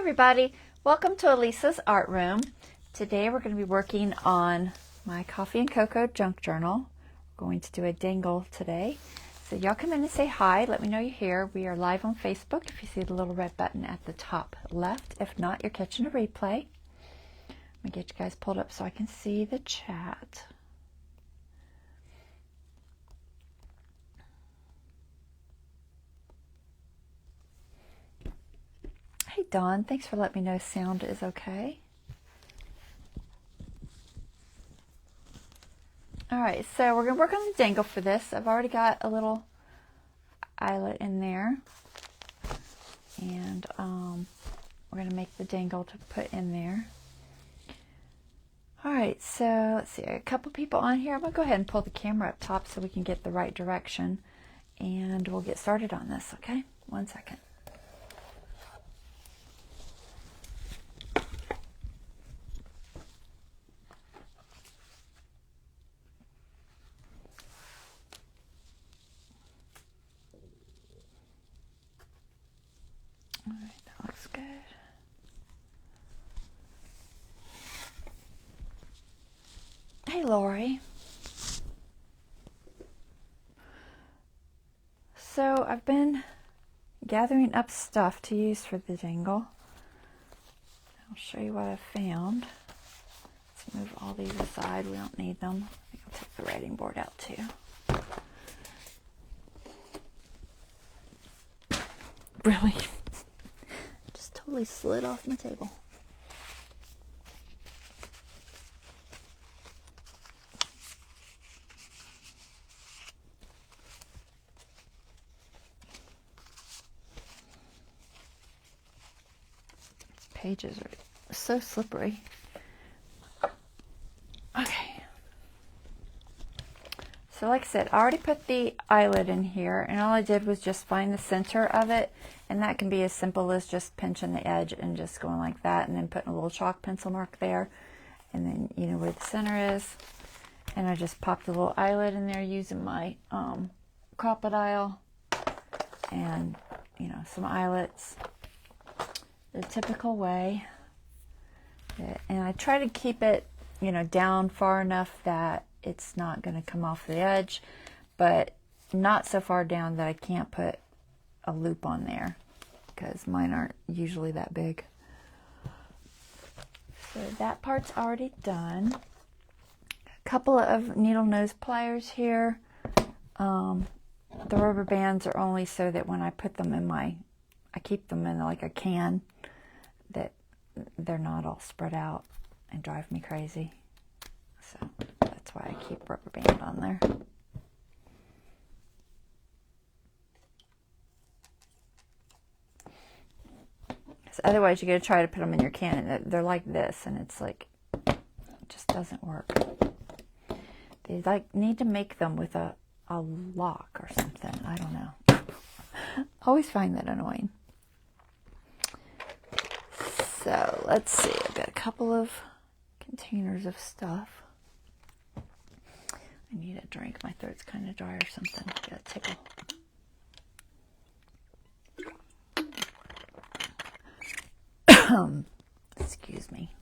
everybody, welcome to Elisa's Art Room. Today we're going to be working on my coffee and cocoa junk journal. We're going to do a dangle today. So y'all come in and say hi, let me know you're here. We are live on Facebook if you see the little red button at the top left. If not, you're catching a replay. Let me get you guys pulled up so I can see the chat. Hey Dawn, thanks for letting me know sound is okay. Alright, so we're going to work on the dangle for this. I've already got a little eyelet in there. And we're going to make the dangle to put in there. Alright, so let's see, a couple people on here. I'm going to go ahead and pull the camera up top so we can get the right direction. And we'll get started on this, okay? 1 second. Alright, that looks good. Hey Lori. So I've been gathering up stuff to use for the dangle. I'll show you what I found. Let's move all these aside, we don't need them. I think I'll take the writing board out too. Really? Just totally slid off my table. These pages are so slippery. Okay. So like I said, I already put the eyelet in here, and all I did was just find the center of it, and that can be as simple as just pinching the edge and just going like that, and then putting a little chalk pencil mark there, and then you know where the center is. And I just popped a little eyelet in there using my crocodile, and you know, some eyelets the typical way. And I try to keep it, you know, down far enough that it's not going to come off the edge, but not so far down that I can't put a loop on there, because mine aren't usually that big. So that part's already done. A couple of needle nose pliers here. The rubber bands are only so that when I put them in I keep them in like a can, that they're not all spread out and drive me crazy. So that's why I keep rubber band on there. So otherwise, you're going to try to put them in your can, and they're like this, and it's like, it just doesn't work. They like need to make them with a lock or something. I don't know. Always find that annoying. So let's see. I've got a couple of containers of stuff. I need a drink. My throat's kind of dry or something. Got a tickle. Excuse me.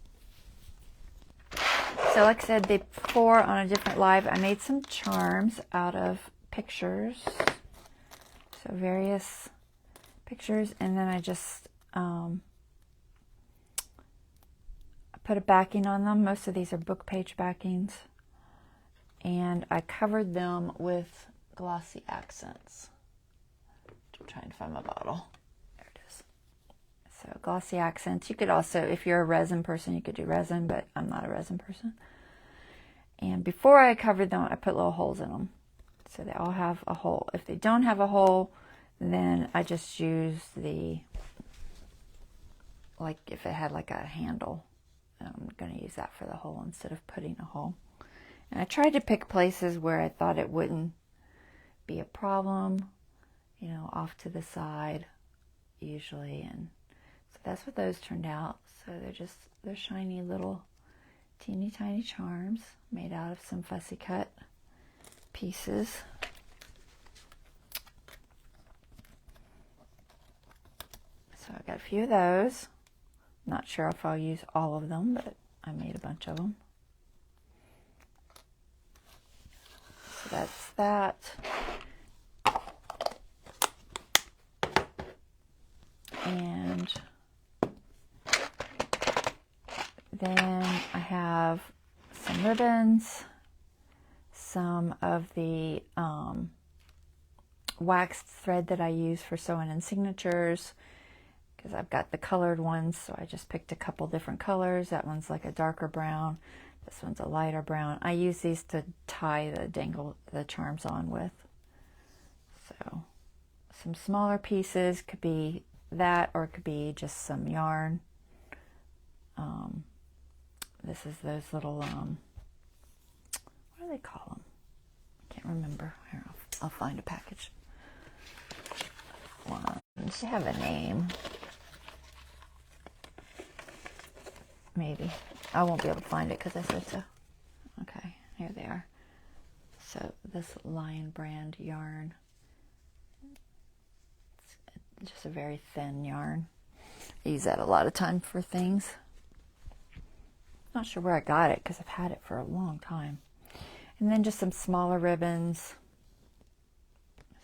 So like I said before on a different live, I made some charms out of pictures. So various pictures, and then I just put a backing on them. Most of these are book page backings. And I covered them with glossy accents. I'm trying to find my bottle. There it is. So glossy accents. You could also, if you're a resin person, you could do resin, but I'm not a resin person. And before I covered them, I put little holes in them. So they all have a hole. If they don't have a hole, then I just use the, like if it had like a handle, I'm going to use that for the hole instead of putting a hole. And I tried to pick places where I thought it wouldn't be a problem, you know, off to the side usually. And so that's what those turned out. So they're shiny little teeny tiny charms made out of some fussy cut pieces. So I got a few of those. Not sure if I'll use all of them, but I made a bunch of them. So that's that. And then I have some ribbons, some of the waxed thread that I use for sewing in signatures, because I've got the colored ones, so I just picked a couple different colors. That one's like a darker brown, this one's a lighter brown. I use these to tie the charms on with. So some smaller pieces, could be that, or it could be just some yarn. This is those little, what do they call them? I can't remember. Here, I'll find a package. Ones, they have a name. Maybe. I won't be able to find it because I said so. Okay, here they are. So this Lion brand yarn. It's just a very thin yarn. I use that a lot of time for things. Not sure where I got it because I've had it for a long time. And then just some smaller ribbons,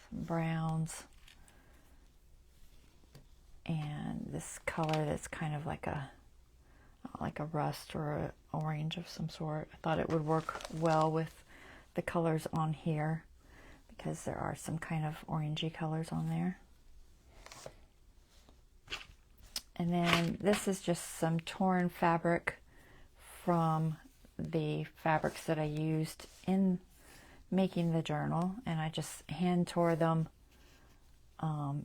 some browns, and this color that's kind of like a rust or an orange of some sort. I thought it would work well with the colors on here because there are some kind of orangey colors on there. And then this is just some torn fabric from the fabrics that I used in making the journal, and I just hand tore them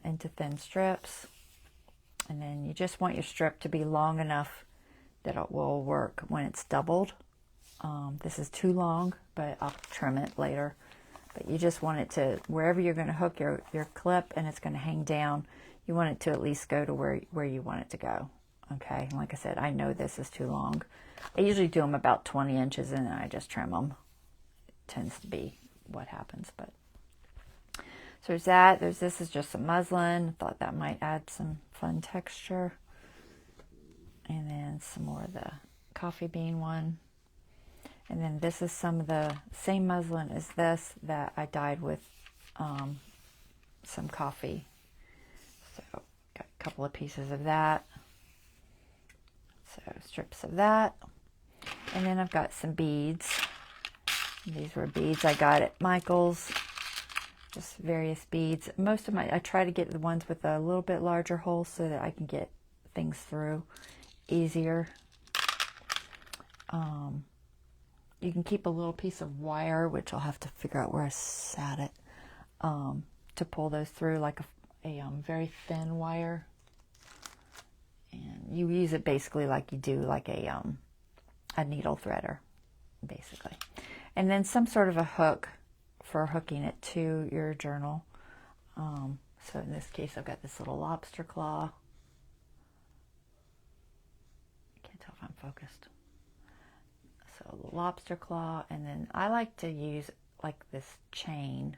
into thin strips. And then you just want your strip to be long enough that it will work when it's doubled. This is too long, but I'll trim it later. But you just want it to, wherever you're going to hook your clip and it's going to hang down, you want it to at least go to where you want it to go. Okay, and like I said, I know this is too long. I usually do them about 20 inches and then I just trim them. It tends to be what happens. But so there's that. This is just some muslin. I thought that might add some fun texture. And then some more of the coffee bean one. And then this is some of the same muslin as this that I dyed with some coffee. So got a couple of pieces of that. So strips of that. And then I've got some beads. These were beads I got at Michael's. Just various beads. Most of I try to get the ones with a little bit larger hole so that I can get things through easier. You can keep a little piece of wire, which I'll have to figure out where I sat it, to pull those through, like a very thin wire. And you use it basically like you do like a needle threader, basically. And then some sort of a hook for hooking it to your journal. So in this case, I've got this little lobster claw. I can't tell if I'm focused. So the lobster claw, and then I like to use like this chain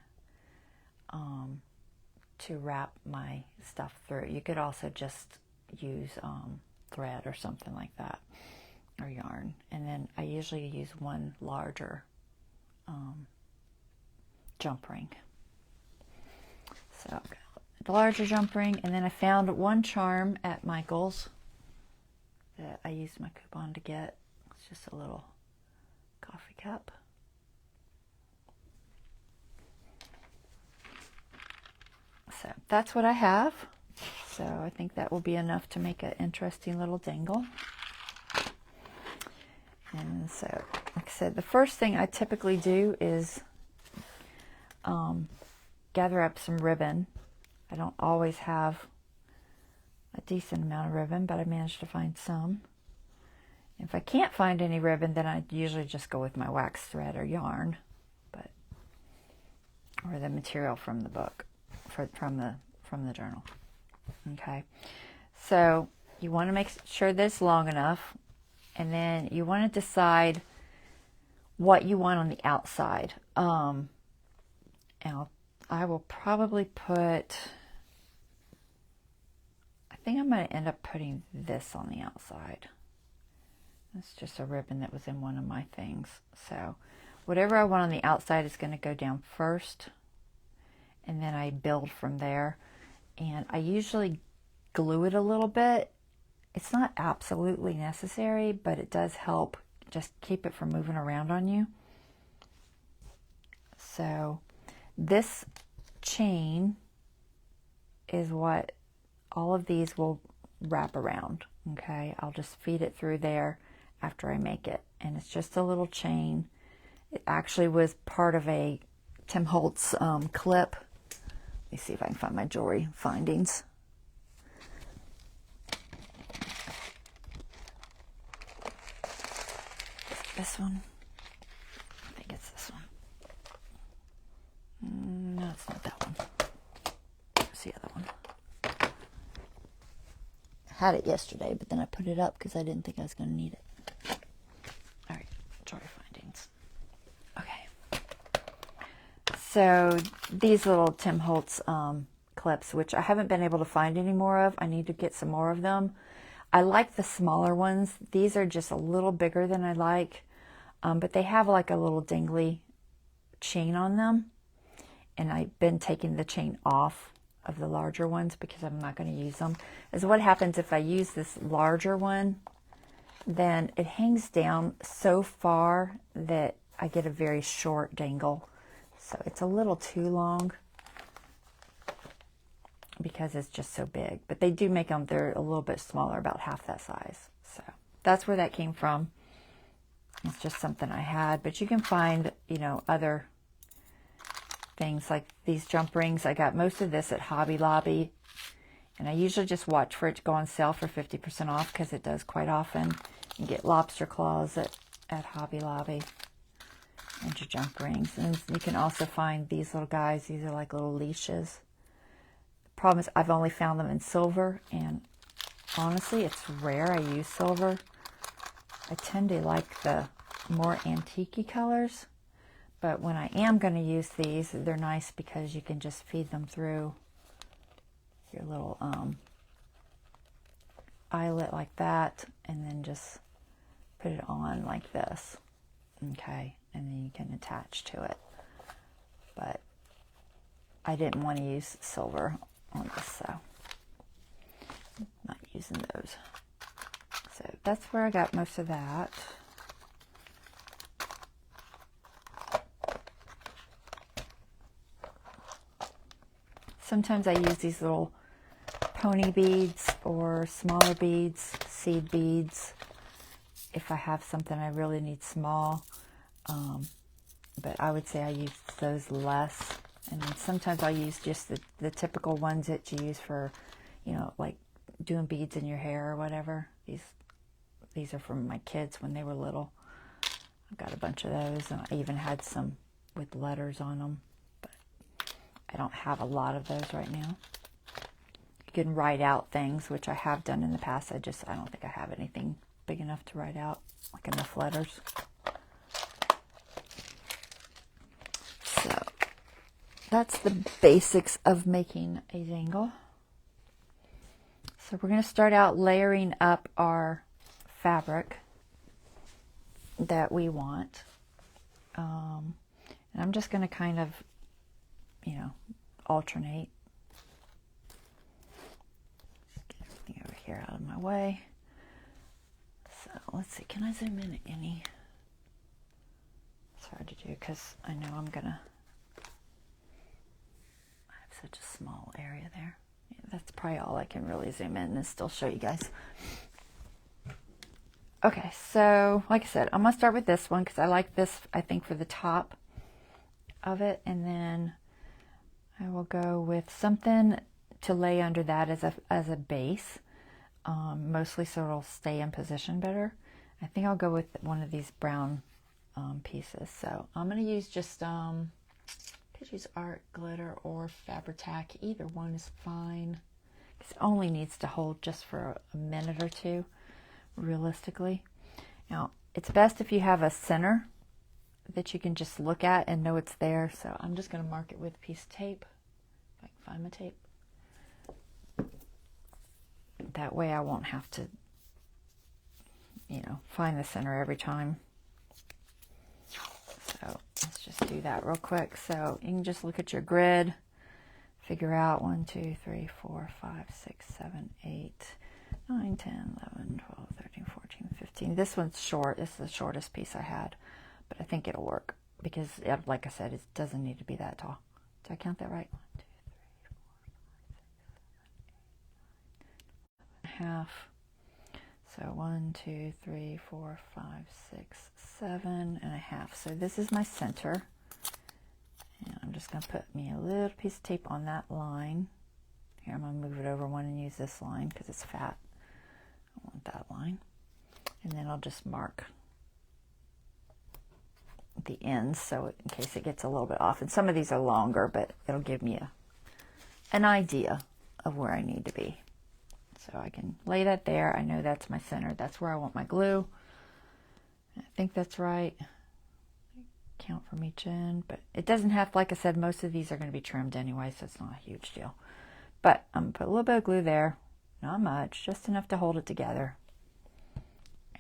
to wrap my stuff through. You could also just use thread or something like that, or yarn. And then I usually use one larger jump ring. So I've got the larger jump ring, and then I found one charm at Michael's that I used my coupon to get. It's just a little coffee cup. So that's what I have. So I think that will be enough to make an interesting little dangle. And so, like I said, the first thing I typically do is gather up some ribbon. I don't always have a decent amount of ribbon, but I managed to find some. If I can't find any ribbon, then I usually just go with my wax thread or yarn, or the material from the book, from the journal. Okay, so you want to make sure that it's long enough, and then you want to decide what you want on the outside. And I will probably put, I think I'm going to end up putting this on the outside. It's just a ribbon that was in one of my things. So whatever I want on the outside is going to go down first, and then I build from there. And I usually glue it a little bit. It's not absolutely necessary, but it does help just keep it from moving around on you. So this chain is what all of these will wrap around. Okay, I'll just feed it through there after I make it. And it's just a little chain. It actually was part of a Tim Holtz clip. Let me see if I can find my jewelry findings. This one? I think it's this one. No, it's not that one. It's the other one. I had it yesterday, but then I put it up because I didn't think I was going to need it. All right, jewelry findings. Okay. So these little Tim Holtz clips, which I haven't been able to find any more of. I need to get some more of them. I like the smaller ones. These are just a little bigger than I like, but they have like a little dangly chain on them. And I've been taking the chain off of the larger ones because I'm not going to use them. Is what happens if I use this larger one, then it hangs down so far that I get a very short dangle. So it's a little too long because it's just so big. But they do make them, they're a little bit smaller, about half that size. So that's where that came from. It's just something I had. But you can find, you know, other things like these jump rings. I got most of this at Hobby Lobby, and I usually just watch for it to go on sale for 50% off because it does quite often. You get lobster claws at Hobby Lobby and your jump rings. And you can also find these little guys. These are like little leashes. The problem is I've only found them in silver, and honestly it's rare I use silver. I tend to like the more antique-y colors. But when I am going to use these, they're nice because you can just feed them through your little eyelet like that, and then just put it on like this. Okay, and then you can attach to it. But I didn't want to use silver on this, so I'm not using those. So that's where I got most of that. Sometimes I use these little pony beads or smaller beads, seed beads, if I have something I really need small. But I would say I use those less. And then sometimes I use just the typical ones that you use for, you know, like doing beads in your hair or whatever. These are from my kids when they were little. I've got a bunch of those, and I even had some with letters on them. I don't have a lot of those right now. You can write out things, which I have done in the past. I don't think I have anything big enough to write out, like enough letters. So that's the basics of making a dangle. So we're going to start out layering up our fabric that we want. And I'm just going to kind of, you know, alternate. Get everything over here out of my way. So let's see, can I zoom in any? It's hard to do because I know I have such a small area there. Yeah, that's probably all I can really zoom in and still show you guys. Okay, so like I said, I'm going to start with this one because I like this, I think, for the top of it, and then I will go with something to lay under that as a base, mostly so it'll stay in position better. I think I'll go with one of these brown pieces. So I'm going to use just, could use art glitter or Fabri-Tac. Either one is fine. It only needs to hold just for a minute or two, realistically. Now, it's best if you have a center that you can just look at and know it's there. So I'm just going to mark it with a piece of tape. If I can find my tape. That way I won't have to, find the center every time. So let's just do that real quick. So you can just look at your grid, figure out 1, 2, 3, 4, 5, 6, 7, 8, 9, 10, 11, 12, 13, 14, 15. This one's short. This is the shortest piece I had, but I think it'll work because, like I said, it doesn't need to be that tall. Did I count that right? 1, 2, 3, 4, 5, 6, 7, 8, 9, 10, 11, half. So 1, 2, 3, 4, 5, 6, 7 and a half. So this is my center. And I'm just going to put me a little piece of tape on that line. Here, I'm going to move it over one and use this line because it's fat. I want that line. And then I'll just mark the ends so in case it gets a little bit off. And some of these are longer, but it'll give me an idea of where I need to be. So I can lay that there. I know that's my center. That's where I want my glue. I think that's right. Count from each end, but it doesn't have, like I said, most of these are going to be trimmed anyway, so it's not a huge deal. But I'm going to put a little bit of glue there. Not much, just enough to hold it together.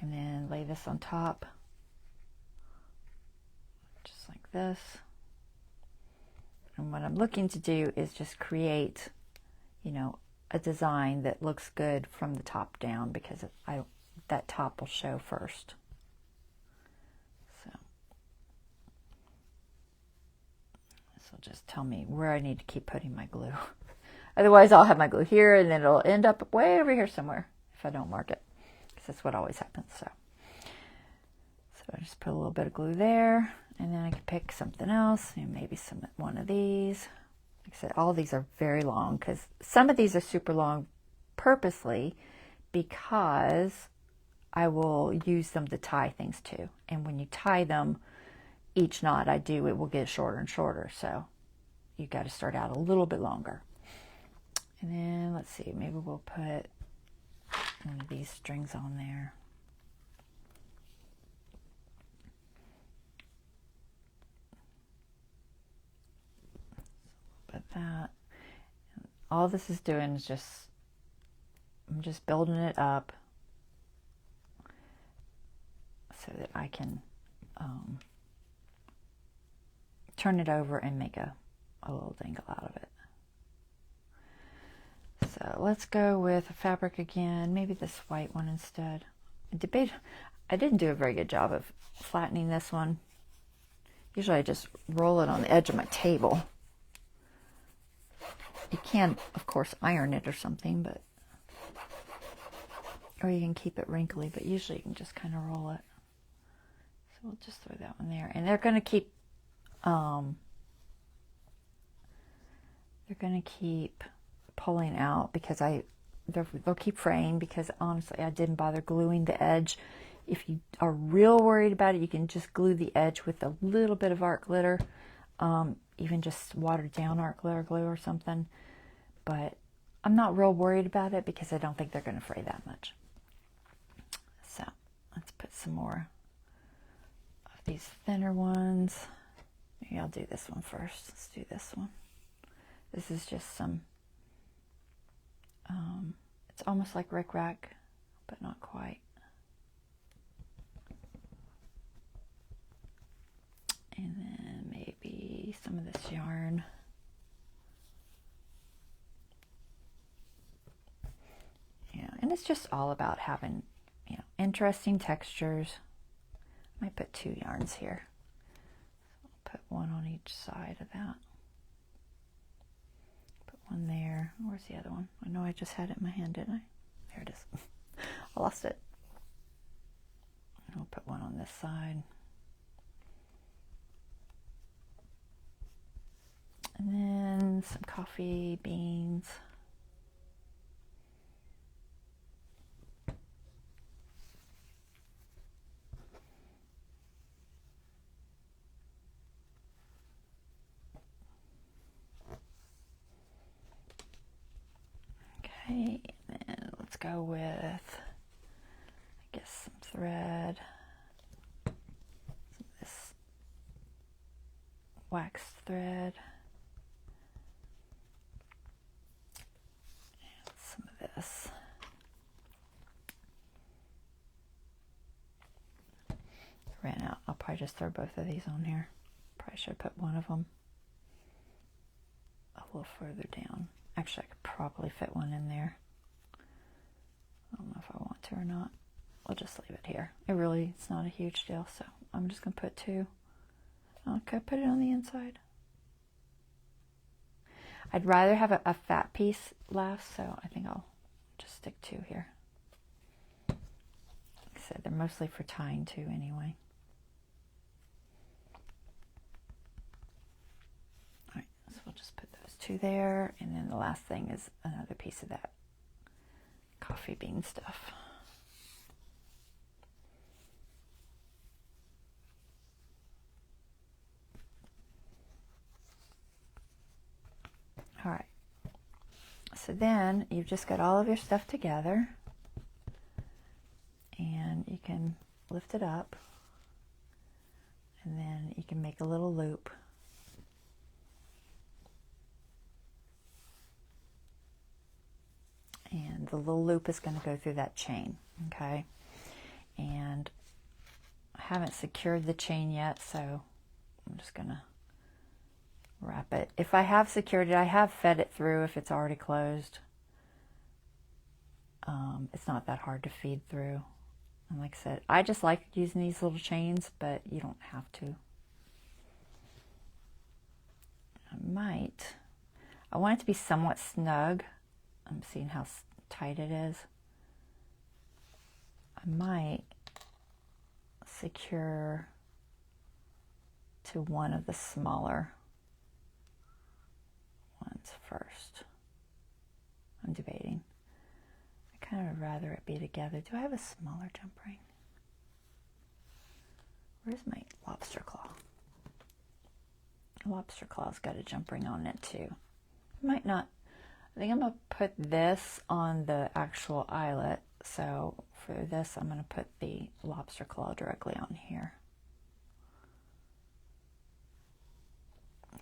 And then lay this on top. Just like this. And what I'm looking to do is just create, a design that looks good from the top down because that top will show first. So this will just tell me where I need to keep putting my glue. Otherwise, I'll have my glue here and then it'll end up way over here somewhere if I don't mark it, because that's what always happens. So I just put a little bit of glue there, and then I can pick something else, maybe one of these. Like I said, all these are very long because some of these are super long purposely because I will use them to tie things to. And when you tie them, each knot I do, it will get shorter and shorter. So you got to start out a little bit longer. And then let's see, maybe we'll put one of these strings on there. But that, all this is doing is I'm just building it up so that I can turn it over and make a little dangle out of it. So let's go with a fabric again, maybe this white one instead. I didn't do a very good job of flattening this one. Usually I just roll it on the edge of my table. You can, of course, iron it or something, or you can keep it wrinkly, but usually you can just kind of roll it. So we'll just throw that one there. And they're going to keep, pulling out because they'll keep fraying because honestly, I didn't bother gluing the edge. If you are real worried about it, you can just glue the edge with a little bit of art glitter. Even just watered down art glitter glue or something, but I'm not real worried about it because I don't think they're going to fray that much. So let's put some more of these thinner ones. Maybe I'll do this one first. Let's do this one. This is just some, it's almost like rickrack, but not quite. And then maybe some of this yarn. Yeah, and it's just all about having, interesting textures. I might put 2 yarns here. So I'll put one on each side of that. Put one there. Where's the other one? I know I just had it in my hand, didn't I? There it is. I lost it. I'll put one on this side. And then some coffee beans. Okay, and then let's go with, I guess, some thread. This waxed thread. Some of this. just throw both of these on here. Probably should put one of them a little further down. Actually, I could probably fit one in there. I don't know if I want to or not. I'll just leave it here. It's not a huge deal, so I'm just going to put 2. Okay, put it on the inside. I'd rather have a fat piece last, so I think I'll just stick 2 here. Like I said, they're mostly for tying too anyway. Alright, so we'll just put those 2 there, and then the last thing is another piece of that coffee bean stuff. All right, so then you've just got all of your stuff together, and you can lift it up, and then you can make a little loop. And the little loop is going to go through that chain, okay? And I haven't secured the chain yet, so I'm just going to wrap it. If I have secured it, I have fed it through if it's already closed. It's not that hard to feed through. And like I said, I just like using these little chains, but you don't have to. I want it to be somewhat snug. I'm seeing how tight it is. I might secure to one of the smaller ones first. I'm debating. I kind of would rather it be together. Do I have a smaller jump ring? Where's my lobster claw? Lobster claw's got a jump ring on it too. Might not. I think I'm going to put this on the actual eyelet. So for this, I'm going to put the lobster claw directly on here.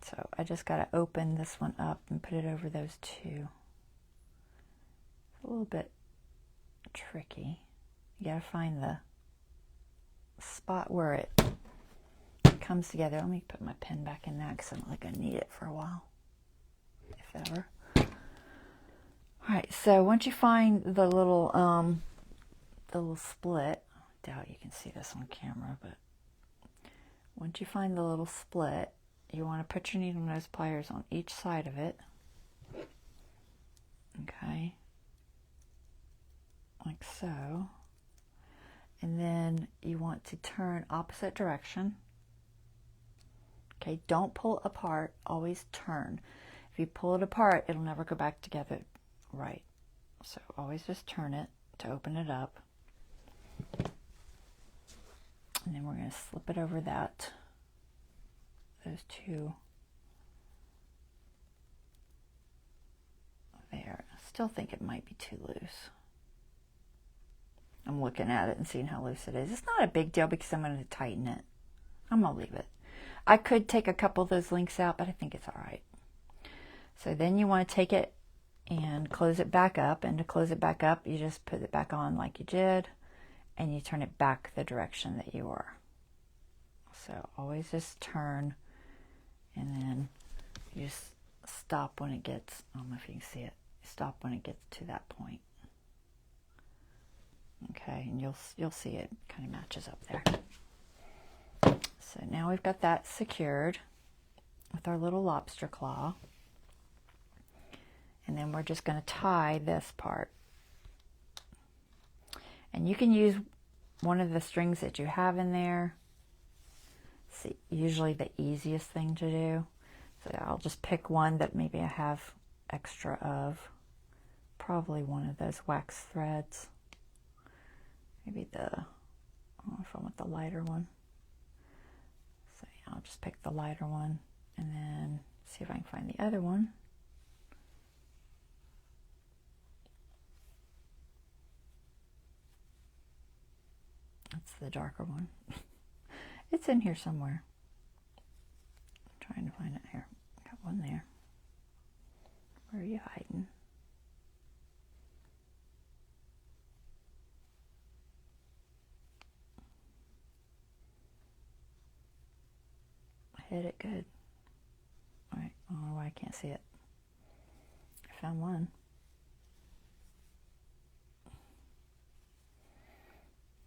So I just got to open this one up and put it over those 2. It's a little bit tricky. You got to find the spot where it comes together. Let me put my pen back in that because I'm not going to need it for a while, if ever. Alright, so once you find the little split, I doubt you can see this on camera, but once you find the little split, you want to put your needle nose pliers on each side of it. Okay, like so. And then you want to turn opposite direction. Okay, don't pull apart, always turn. If you pull it apart, it'll never go back together right. So always just turn it to open it up. And then we're going to slip it over those 2 there. I still think it might be too loose. I'm looking at it and seeing how loose it is. It's not a big deal because I'm going to tighten it. I'm going to leave it. I could take a couple of those links out, but I think it's all right. So then you want to take it and close it back up. And to close it back up, you just put it back on like you did, and you turn it back the direction that you were. So always just turn, and then you just stop when it gets, I don't know if you can see it, stop when it gets to that point. Okay, and you'll see it kind of matches up there. So now we've got that secured with our little lobster claw. And then we're just going to tie this part. And you can use one of the strings that you have in there. It's usually the easiest thing to do. So I'll just pick one that maybe I have extra of. Probably one of those wax threads. Maybe I don't know if I want the lighter one. So yeah, I'll just pick the lighter one and then see if I can find the other one. That's the darker one. It's in here somewhere. I'm trying to find it here. Got one there. Where are you hiding? hit it good. All right, I don't know why I can't see it. I found one.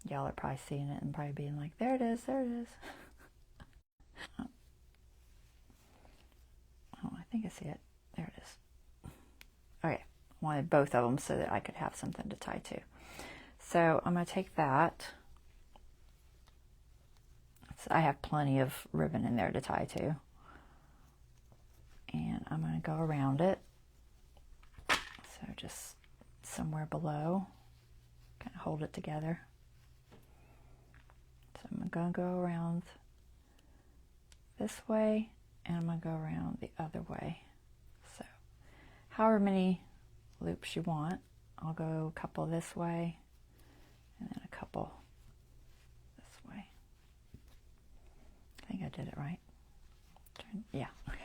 Y'all are probably seeing it and probably being like, there it is, there it is. Oh, I think I see it. There it is. Okay, I wanted both of them so that I could have something to tie to. So I'm going to take that. So I have plenty of ribbon in there to tie to. And I'm going to go around it. So just somewhere below. Kind of hold it together. So I'm going to go around this way, and I'm going to go around the other way. So however many loops you want. I'll go a couple this way, and then a couple this way. I think I did it right. Yeah, okay.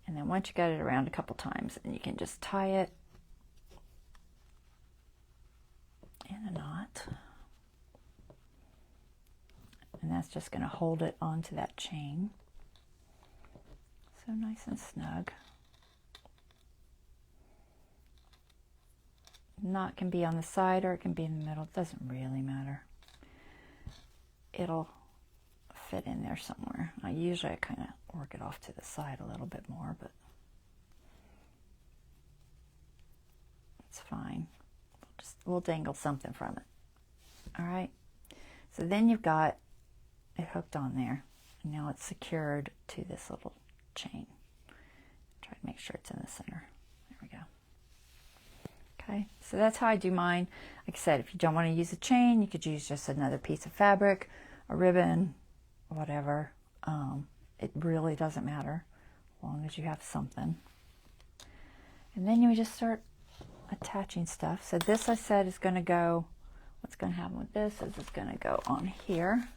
And then once you got it around a couple times, and you can just tie it in a knot. And that's just going to hold it onto that chain. So nice and snug. Knot can be on the side or it can be in the middle. It doesn't really matter. It'll fit in there somewhere. I usually kind of work it off to the side a little bit more, but it's fine. We'll dangle something from it. All right. So then you've got it hooked on there. And now it's secured to this little chain. Try to make sure it's in the center. There we go. Okay, so that's how I do mine. Like I said, if you don't want to use a chain, you could use just another piece of fabric, a ribbon, whatever. It really doesn't matter as long as you have something. And then you just start attaching stuff. So this, I said, is going to go, what's going to happen with this is it's going to go on here.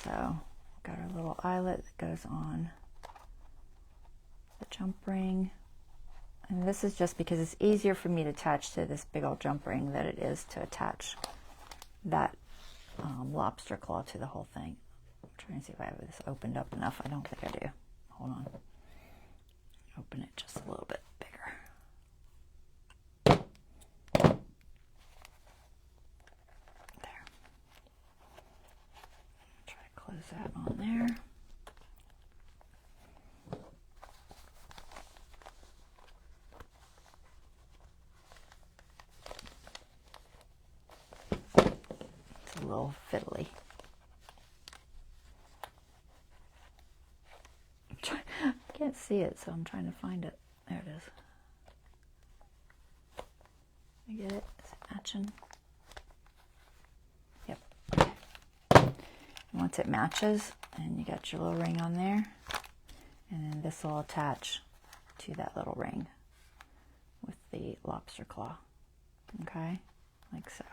So we've got our little eyelet that goes on the jump ring. And this is just because it's easier for me to attach to this big old jump ring than it is to attach that lobster claw to the whole thing. I'm trying to see if I have this opened up enough. I don't think I do. Hold on. Open it just a little bit bigger. There. Try to close that on there. It's a little fiddly. I can't see it, so I'm trying to find it. There it is. I get it? Is it matching? Yep. Okay. And once it matches, and you got your little ring on there, and then this will attach to that little ring with the lobster claw. Okay? Like so.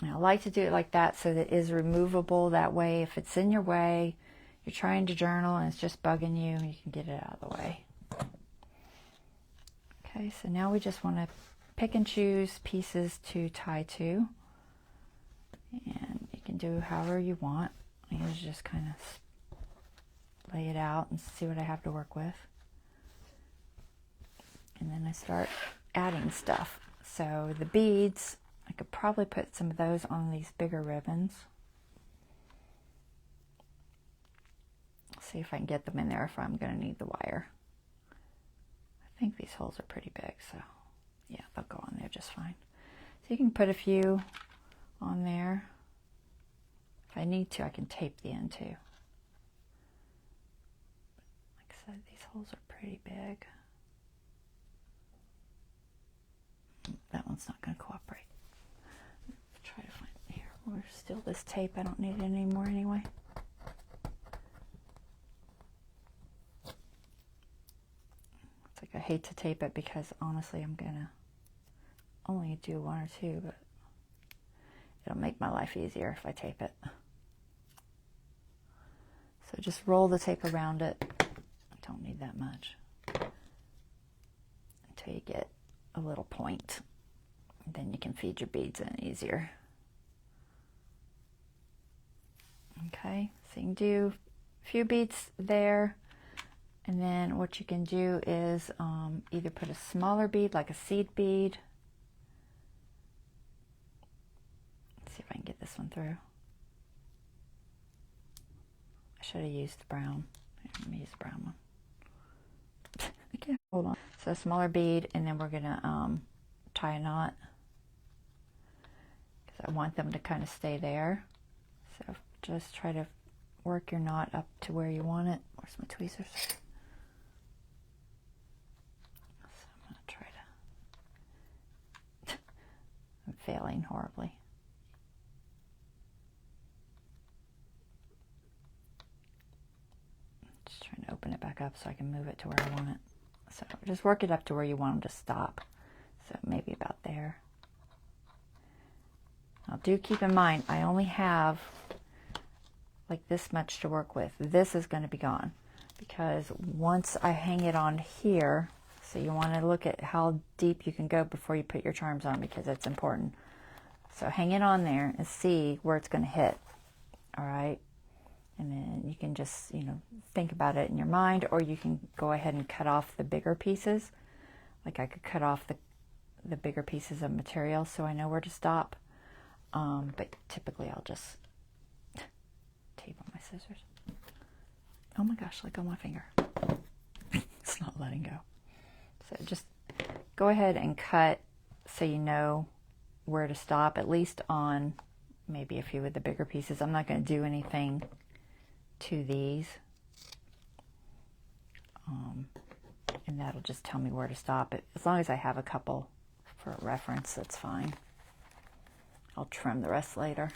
And I like to do it like that so that it is removable. That way, if it's in your way, you're trying to journal and it's just bugging you, you can get it out of the way. Okay, so now we just want to pick and choose pieces to tie to. And you can do however you want. I usually just kind of lay it out and see what I have to work with. And then I start adding stuff. So the beads, I could probably put some of those on these bigger ribbons. See if I can get them in there if I'm going to need the wire. I think these holes are pretty big, so yeah, they'll go on there just fine. So you can put a few on there. If I need to, I can tape the end too. Like I said, these holes are pretty big. That one's not going to cooperate. Try to find here. There's still this tape. I don't need it anymore anyway. It's like I hate to tape it because honestly I'm gonna only do one or two, but it'll make my life easier if I tape it. So just roll the tape around it. I don't need that much until you get a little point. Then you can feed your beads in easier. Okay, so you can do a few beads there, and then what you can do is either put a smaller bead, like a seed bead. Let's see if I can get this one through. I should have used the brown. Here, let me use the brown one. Okay, hold on. So a smaller bead, and then we're gonna tie a knot, because I want them to kind of stay there. So just try to work your knot up to where you want it. Where's my tweezers? So I'm gonna try to. I'm failing horribly. Just trying to open it back up so I can move it to where I want it. So just work it up to where you want them to stop. So maybe about there. Now do keep in mind, I only have like this much to work with. This is going to be gone, because once I hang it on here, so you want to look at how deep you can go before you put your charms on, because it's important. So hang it on there and see where it's going to hit. All right. And then you can just, you know, think about it in your mind, or you can go ahead and cut off the bigger pieces. Like I could cut off the bigger pieces of material so I know where to stop. But typically I'll just tape on my scissors. Oh my gosh, let go of my finger. It's not letting go. So just go ahead and cut so you know where to stop, at least on maybe a few of the bigger pieces. I'm not going to do anything to these. And that'll just tell me where to stop. As long as I have a couple for reference, that's fine. I'll trim the rest later.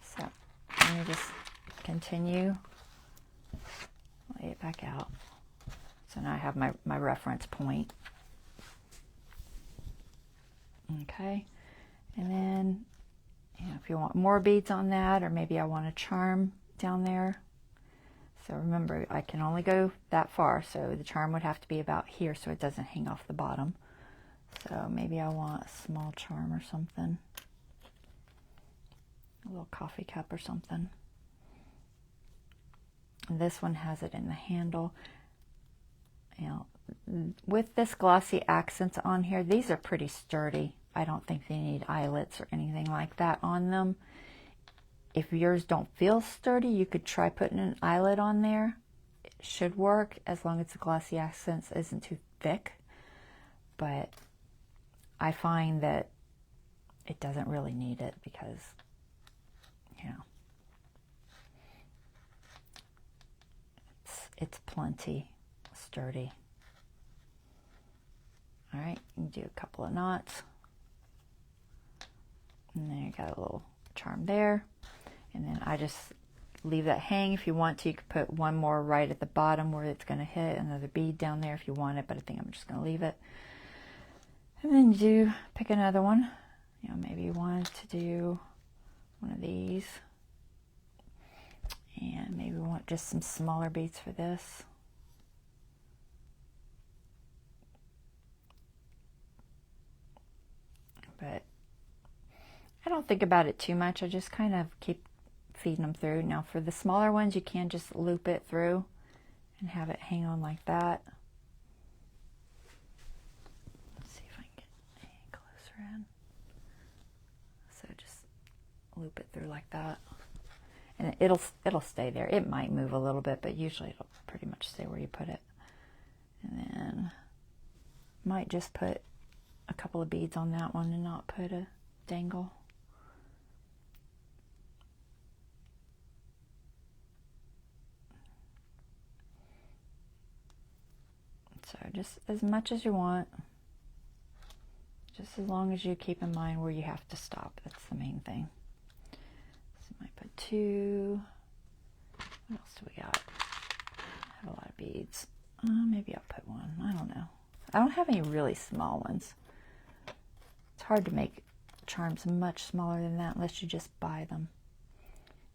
So let me just continue, lay it back out. So now I have my reference point. Okay, and then, you know, if you want more beads on that, or maybe I want a charm down there. So remember, I can only go that far, so the charm would have to be about here so it doesn't hang off the bottom. So maybe I want a small charm or something. A little coffee cup or something. And this one has it in the handle. You know, with this glossy accents on here, these are pretty sturdy. I don't think they need eyelets or anything like that on them. If yours don't feel sturdy, you could try putting an eyelet on there. It should work as long as the glossy accents isn't too thick. But I find that it doesn't really need it, because, you know, it's plenty sturdy. All right, you can do a couple of knots. And then you got a little charm there. And then I just leave that hang. If you want to, you could put one more right at the bottom where it's going to hit, another bead down there if you want it, but I think I'm just going to leave it. And then you do pick another one. You know, maybe you want to do one of these. And maybe we want just some smaller beads for this. But I don't think about it too much. I just kind of keep feeding them through. Now for the smaller ones, you can just loop it through and have it hang on like that. Let's see if I can get any closer in. So just loop it through like that. And it'll stay there. It might move a little bit, but usually it'll pretty much stay where you put it. And then might just put a couple of beads on that one and not put a dangle. So just as much as you want, just as long as you keep in mind where you have to stop. That's the main thing. So I might put two. What else do we got? I have a lot of beads. Maybe I'll put one. I don't know. I don't have any really small ones. It's hard to make charms much smaller than that unless you just buy them.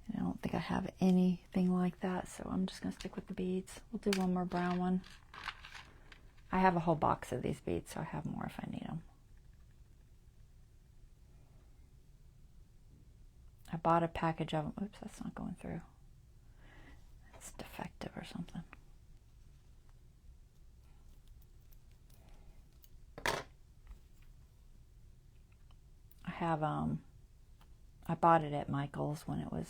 And I don't think I have anything like that, so I'm just going to stick with the beads. We'll do one more brown one. I have a whole box of these beads, so I have more if I need them. bought a package of them. Oops, that's not going through. It's defective or something. I have, I bought it at Michael's when it was,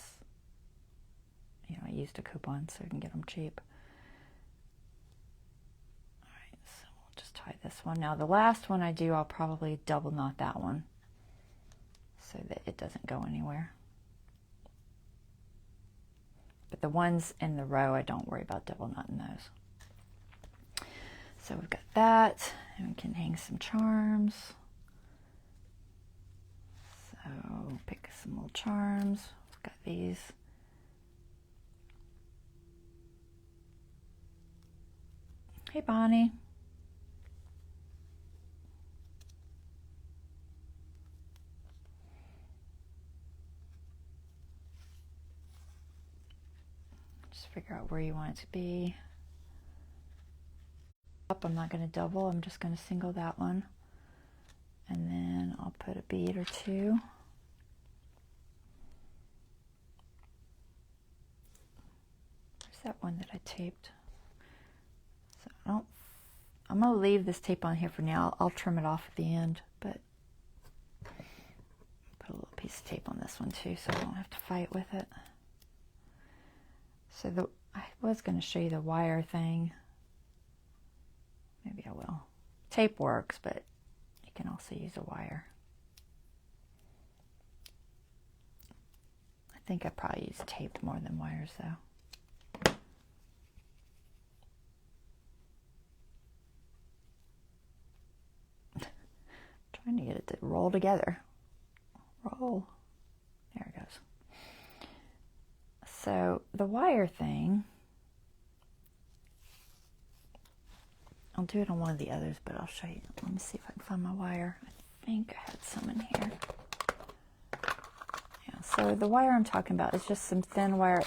you know, I used a coupon so I can get them cheap. All right, so we'll just tie this one. Now the last one I do, I'll probably double knot that one so that it doesn't go anywhere. But the ones in the row, I don't worry about double knotting those. So we've got that, and we can hang some charms. So pick some little charms. We've got these. Hey, Bonnie. Just figure out where you want it to be. I'm not going to double, I'm just going to single that one. And then I'll put a bead or two. Where's that one that I taped? So I'm going to leave this tape on here for now. I'll trim it off at the end, but put a little piece of tape on this one too so I don't have to fight with it. So I was going to show you the wire thing. Maybe I will. Tape works, but you can also use a wire. I think I probably use tape more than wires though. Trying to get it to roll together. Roll. There it goes. So the wire thing, I'll do it on one of the others, but I'll show you. Let me see if I can find my wire. I think I had some in here. Yeah, so the wire I'm talking about is just some thin wire.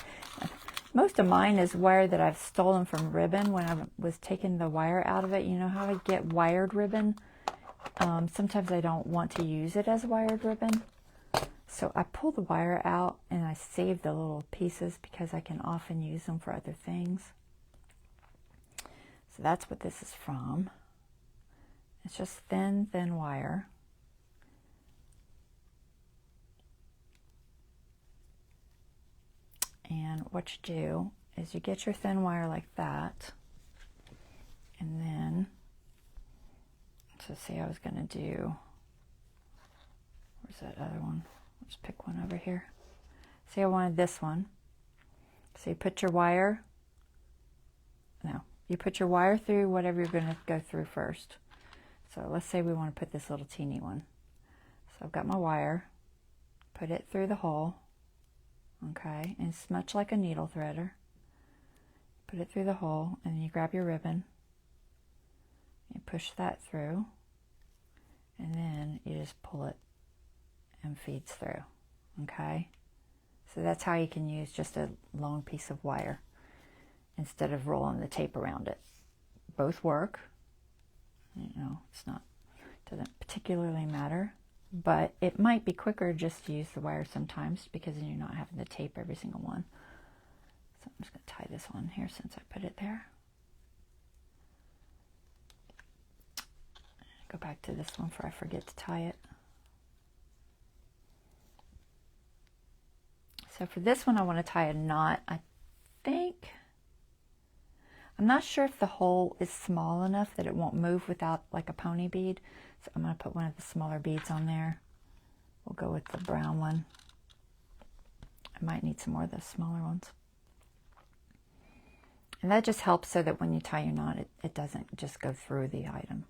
Most of mine is wire that I've stolen from ribbon when I was taking the wire out of it. You know how I get wired ribbon? Sometimes I don't want to use it as wired ribbon. So I pull the wire out and I save the little pieces because I can often use them for other things. So that's what this is from. It's just thin wire. And what you do is you get your thin wire like that. And then, so say I was going to do, where's that other one? Let's pick one over here. Say I wanted this one. So you put your wire, you put your wire through whatever you're going to go through first. So let's say we want to put this little teeny one. So I've got my wire, put it through the hole, okay, and it's much like a needle threader. Put it through the hole, and then you grab your ribbon, you push that through, and then you just pull it and feeds through, okay? So that's how you can use just a long piece of wire instead of rolling the tape around it. Both work. You know, doesn't particularly matter, but it might be quicker just to use the wire sometimes because then you're not having to tape every single one. So I'm just going to tie this one here since I put it there. Go back to this one before I forget to tie it. So for this one I want to tie a knot. I'm not sure if the hole is small enough that it won't move without like a pony bead. So I'm going to put one of the smaller beads on there. We'll go with the brown one. I might need some more of those smaller ones. And that just helps so that when you tie your knot, it doesn't just go through the item.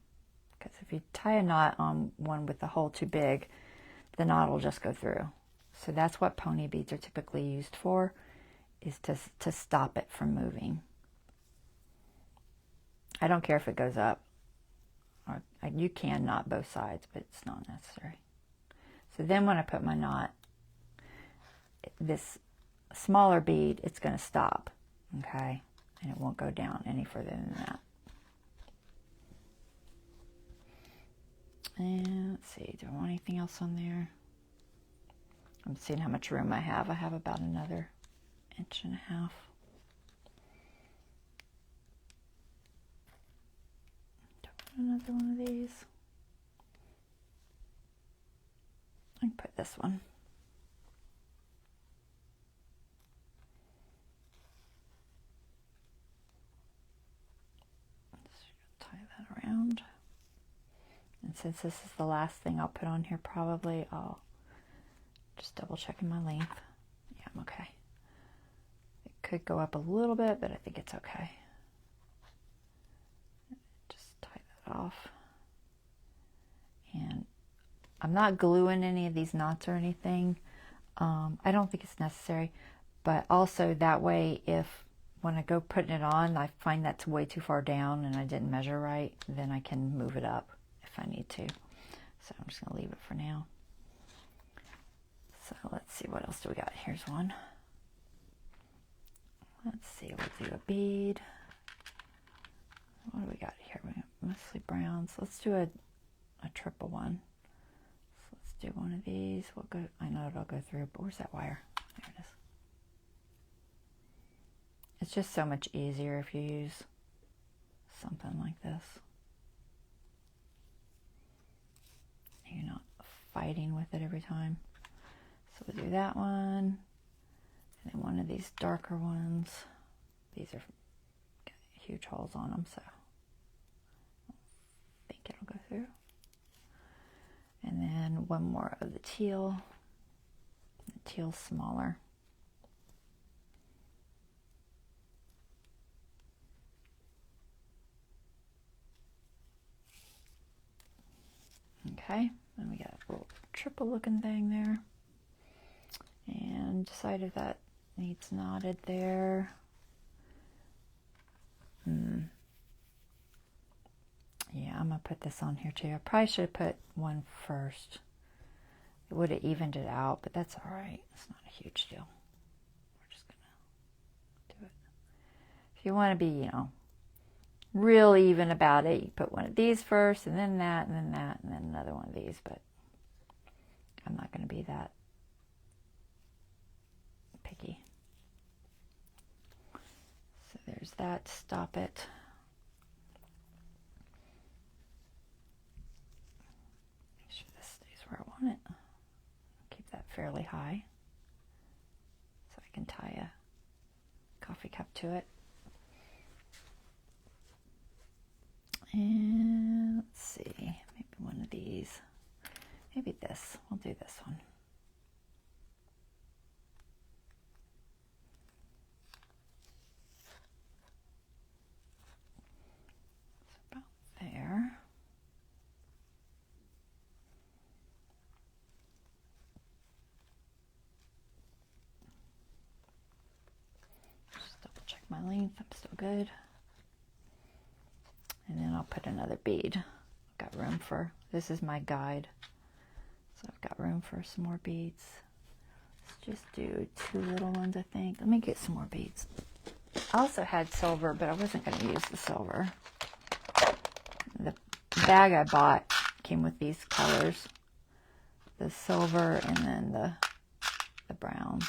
Because if you tie a knot on one with the hole too big, the knot will just go through. So that's what pony beads are typically used for, is to stop it from moving. I don't care if it goes up. Or you can knot both sides, but it's not necessary. So then when I put my knot, this smaller bead, it's going to stop, okay? And it won't go down any further than that. And let's see, do I want anything else on there? I'm seeing how much room I have. I have about another 1.5 inches. Another one of these. I can put this one. Just tie that around. And since this is the last thing I'll put on here, probably I'll just double checking my length. Yeah, I'm okay. It could go up a little bit, but I think it's okay. Just tie that off. And I'm not gluing any of these knots or anything. I don't think it's necessary, but also that way, if when I go putting it on, I find that's way too far down and I didn't measure right, then I can move it up if I need to. So I'm just going to leave it for now. So let's see, what else do we got? Here's one. Let's see, we'll do a bead. What do we got here? We got mostly browns. Let's do a triple one. So let's do one of these. We'll go, I know it'll go through, but where's that wire? There it is. It's just so much easier if you use something like this. You're not fighting with it every time. So we'll do that one, and then one of these darker ones. These are got huge holes on them, so I think it'll go through. And then one more of the teal. The teal's smaller. Okay, and we got a little triple looking thing there. And decide if that needs knotted there. Yeah, I'm going to put this on here too. I probably should have put one first. It would have evened it out, but that's all right. It's not a huge deal. We're just going to do it. If you want to be, you know, real even about it, you put one of these first, and then that, and then that, and then another one of these, but I'm not going to be that picky. So there's that. Stop it. Make sure this stays where I want it. Keep that fairly high so I can tie a coffee cup to it. And let's see, maybe one of these. Maybe this. We'll do this one. About there. Just double check my length. I'm still good. And then I'll put another bead. I've got room for, this is my guide. So I've got room for some more beads. Let's just do 2 little ones, I think. Let me get some more beads. I also had silver, but I wasn't going to use the silver. The bag I bought came with these colors. The silver and then the browns.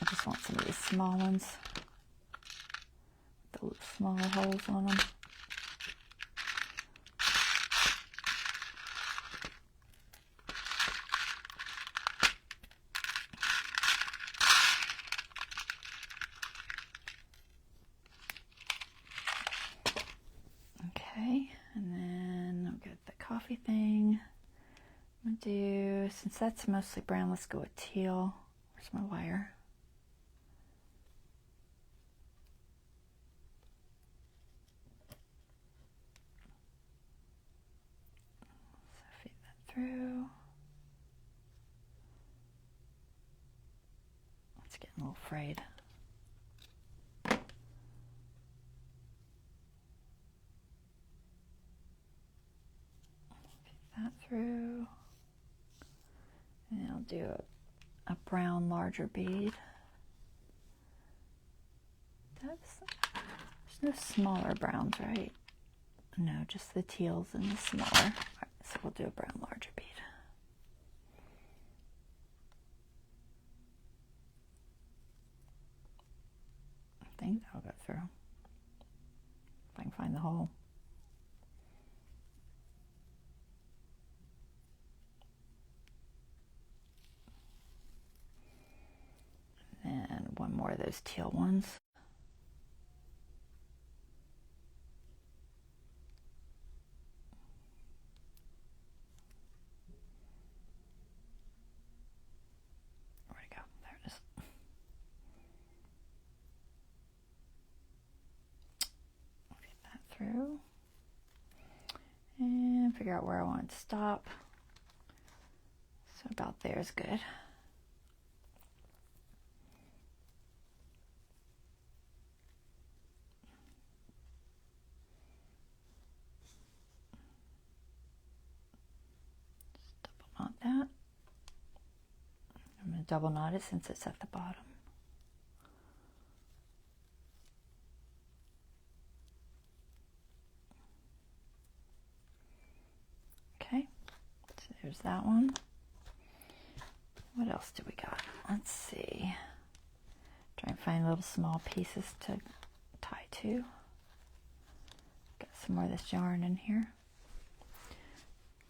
I just want some of these small ones. The smaller holes on them. Okay, and then I'll get the coffee thing. I'm gonna do, since that's mostly brown, let's go with teal. Where's my wire? So feed that through. It's getting a little frayed. That through, and I'll do a brown larger bead. There's no smaller browns, right? No, just the teals and the smaller. So we'll do a brown larger bead. I think that'll go through. If I can find the hole. And one more of those teal ones. Where'd it go? There it is. Get that through. And figure out where I want it to stop. So about there is good. Knot that. I'm going to double knot it since it's at the bottom. Okay, so there's that one. What else do we got? Let's see. Try and find little small pieces to tie to. Got some more of this yarn in here.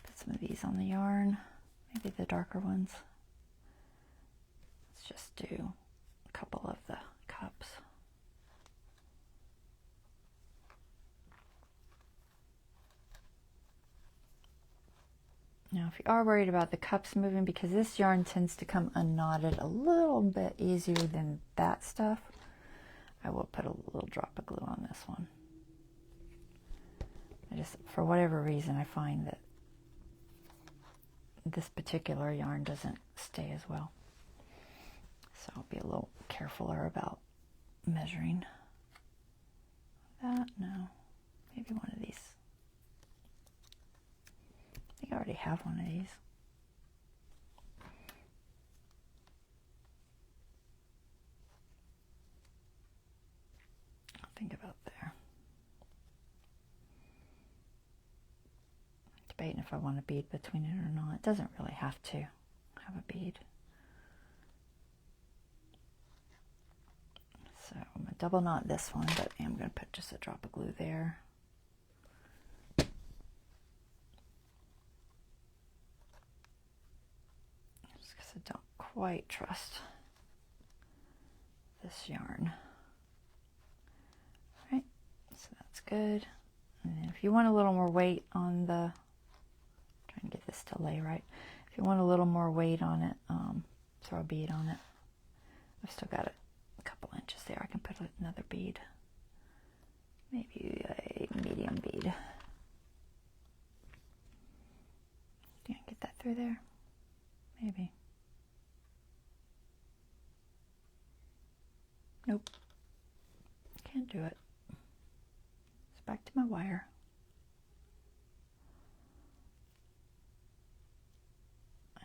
Put some of these on the yarn. Maybe the darker ones. Let's just do a couple of the cups. Now, if you are worried about the cups moving, because this yarn tends to come unknotted a little bit easier than that stuff, I will put a little drop of glue on this one. I just, for whatever reason, I find that this particular yarn doesn't stay as well. So I'll be a little carefuler about measuring that. No, maybe one of these. I think I already have one of these. I'll think about there. Debating if I want a bead between it or not. It doesn't really have to have a bead. So I'm going to double knot this one, but I'm going to put just a drop of glue there. Just because I don't quite trust this yarn. All right, so that's good. And then if you want a little more weight on the, trying to get this to lay right. If you want a little more weight on it, throw a bead on it. I've still got it a couple inches there. I can put another bead, maybe a medium bead. Can I get that through there? Maybe. Nope. Can't do it. It's back to my wire.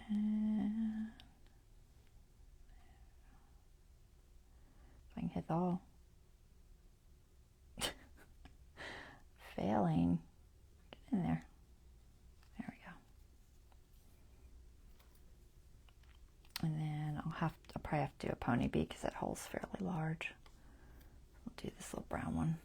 And if I can hit the hole. Failing. Get in there. There we go. And then I'll probably have to do a pony bead because that hole's fairly large. We'll do this little brown one.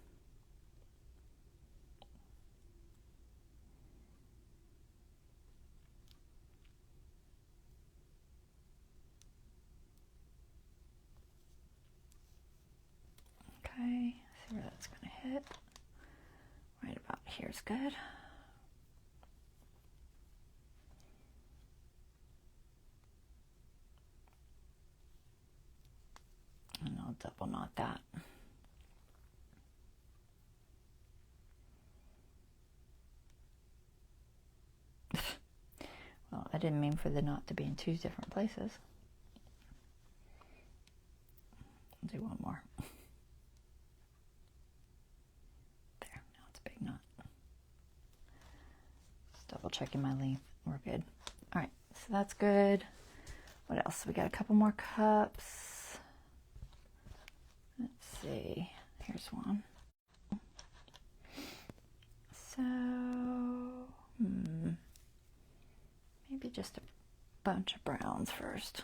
Okay, see where that's going to hit. Right about here's good. And I'll double knot that. Well, I didn't mean for the knot to be in two different places. I'll do one more. There, now it's a big knot. Just double checking my length. We're good. All right, so that's good. What else? We got a couple more cups. Let's see. Here's one. So, do just a bunch of browns first.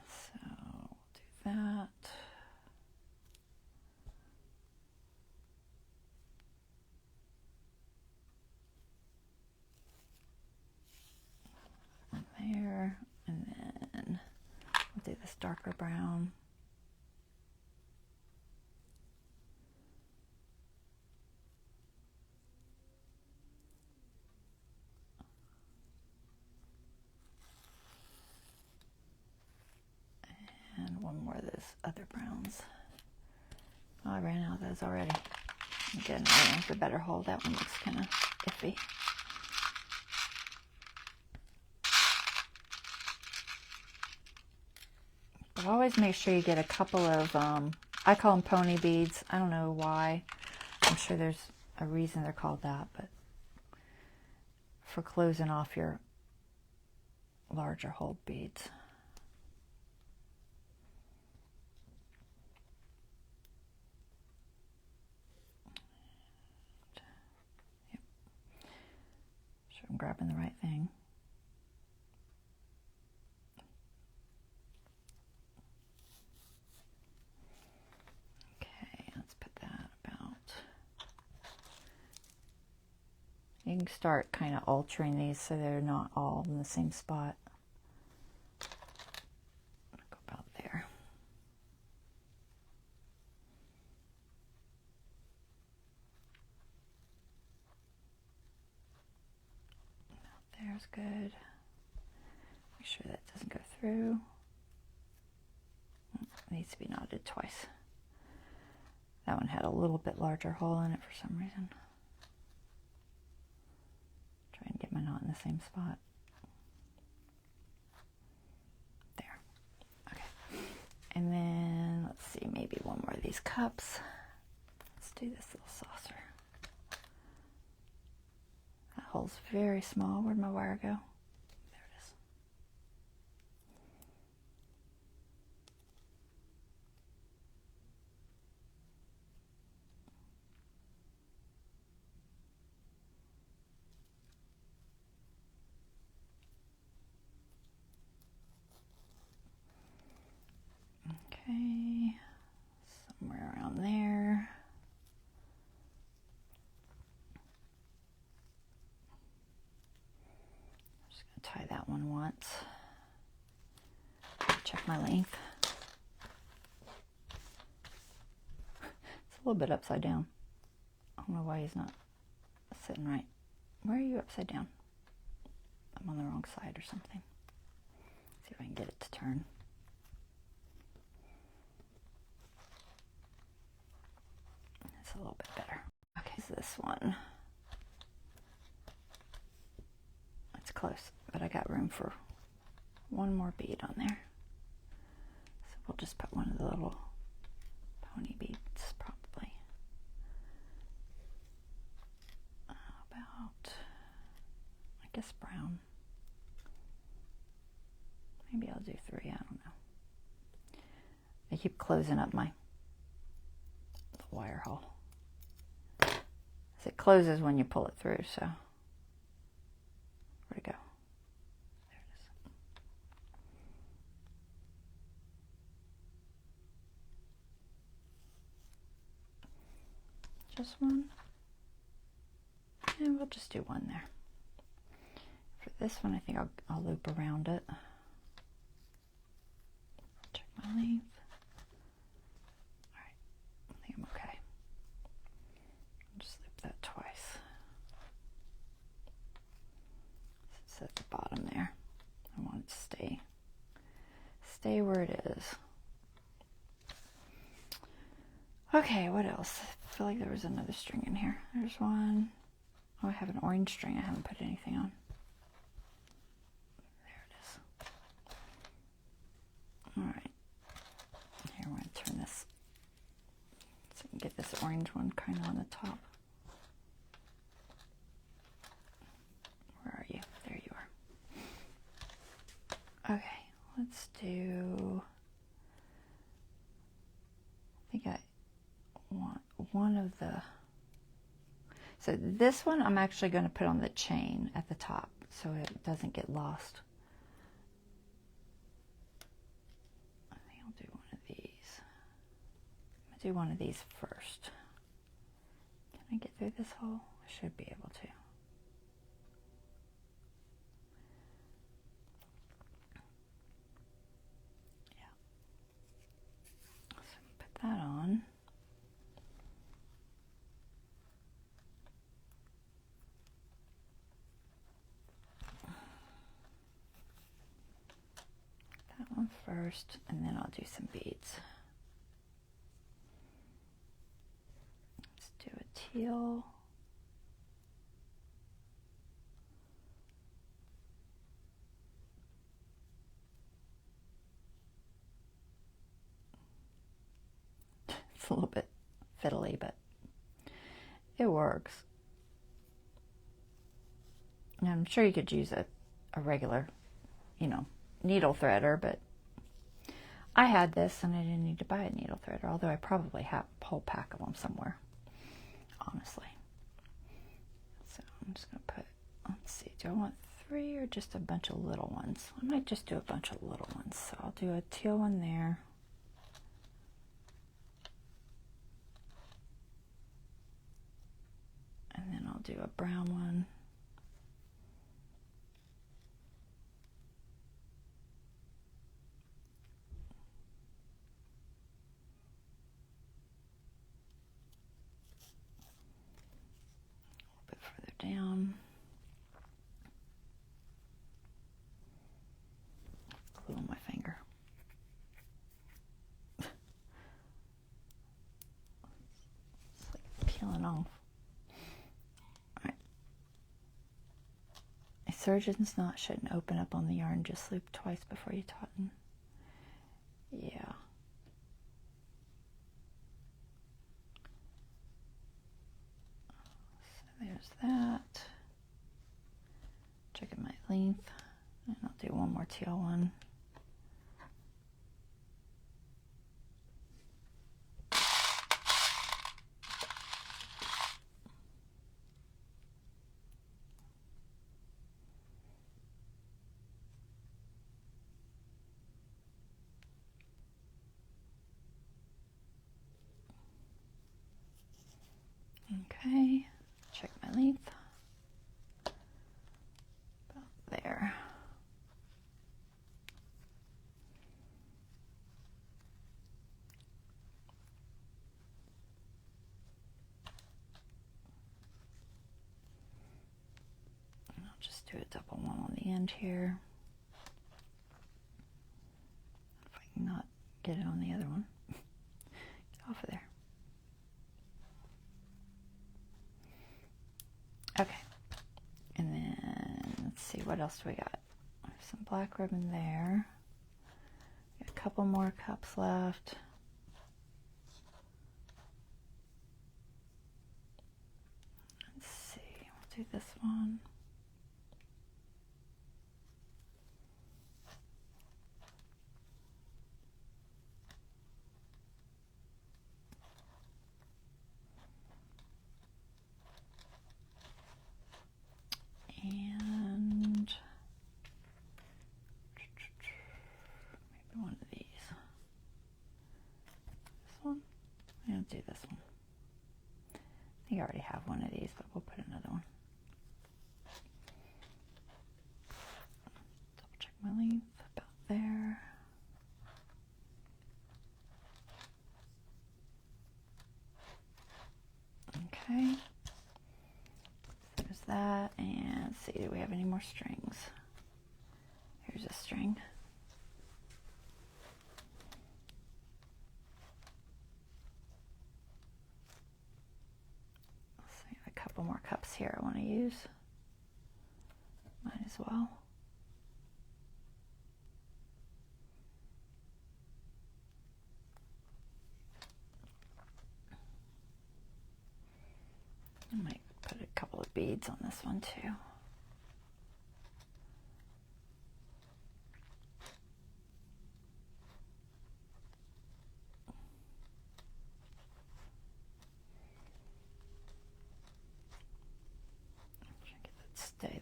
So we'll do that. There, and then we'll do this darker brown. And one more of those other browns. Oh, I ran out of those already. I'm getting another one for better hold. That one looks kind of iffy. But always make sure you get a couple of, I call them pony beads. I don't know why. I'm sure there's a reason they're called that, but for closing off your larger hold beads. Yep. Sure I'm grabbing the right thing. You can start kind of altering these so they're not all in the same spot. Go about there. About there's good. Make sure that doesn't go through. It needs to be knotted twice. That one had a little bit larger hole in it for some reason. Try and get my knot in the same spot. There. Okay. And then, let's see, maybe one more of these cups. Let's do this little saucer. That hole's very small. Where'd my wire go? There it is. Okay, somewhere around there. I'm just going to tie that one once. Check my length. It's a little bit upside down. I don't know why he's not sitting right. Where are you upside down? I'm on the wrong side or something. See if I can get it to turn. A little bit better. Okay, so this one, it's close, but I got room for one more bead on there. So we'll just put one of the little pony beads, probably. About, I guess, brown. Maybe I'll do 3, I don't know. I keep closing up my wire hole. It closes when you pull it through, so where'd it go? There it is. Just one, and we'll just do one there. For this one, I think I'll loop around it. Check my length. All right, I think I'm okay. Just loop that twice. It's at the bottom there. I want it to stay where it is. Okay, what else? I feel like there was another string in here. There's one. Oh, I have an orange string I haven't put anything on. There it is. All right. Here, we're going to turn this so I can get this orange one kind of on the top. Where are you? There you are. Okay, let's do, I think I want one of the, So this one I'm actually going to put on the chain at the top so it doesn't get lost. I think I'll do one of these. I'm going to do one of these first. Can I get through this hole? I should be able to. Yeah. So put that on. That one first, and then I'll do some beads. Let's do a teal. It's a little bit fiddly, but it works. And I'm sure you could use a regular, you know, needle threader, but I had this and I didn't need to buy a needle threader, although I probably have a whole pack of them somewhere, honestly. So I'm just going to put, let's see, do I want 3 or just a bunch of little ones? I might just do a bunch of little ones. So I'll do a teal one there. And then I'll do a brown one. A bit further down. Glue on my finger. It's like peeling off. Alright. A surgeon's knot shouldn't open up on the yarn. Just loop twice before you tauten. Yeah. There's that. Checking my length. And I'll do one more teal one. Okay, check my length. About there. And I'll just do a double one on the end here. If I can not get it on the other one. Get off of there. Okay, and then let's see, what else do we got? Some black ribbon there. Got a couple more cups left. Let's see, we'll do this one. And maybe one of these. This one? I'll do this one. I think I already have one of these, but we'll put another one. Double check my length, about there. Okay. There's that, and let's see, do we have any more strings? Here's a string. So I have a couple more cups here I want to use. Might as well. I might put a couple of beads on this one too.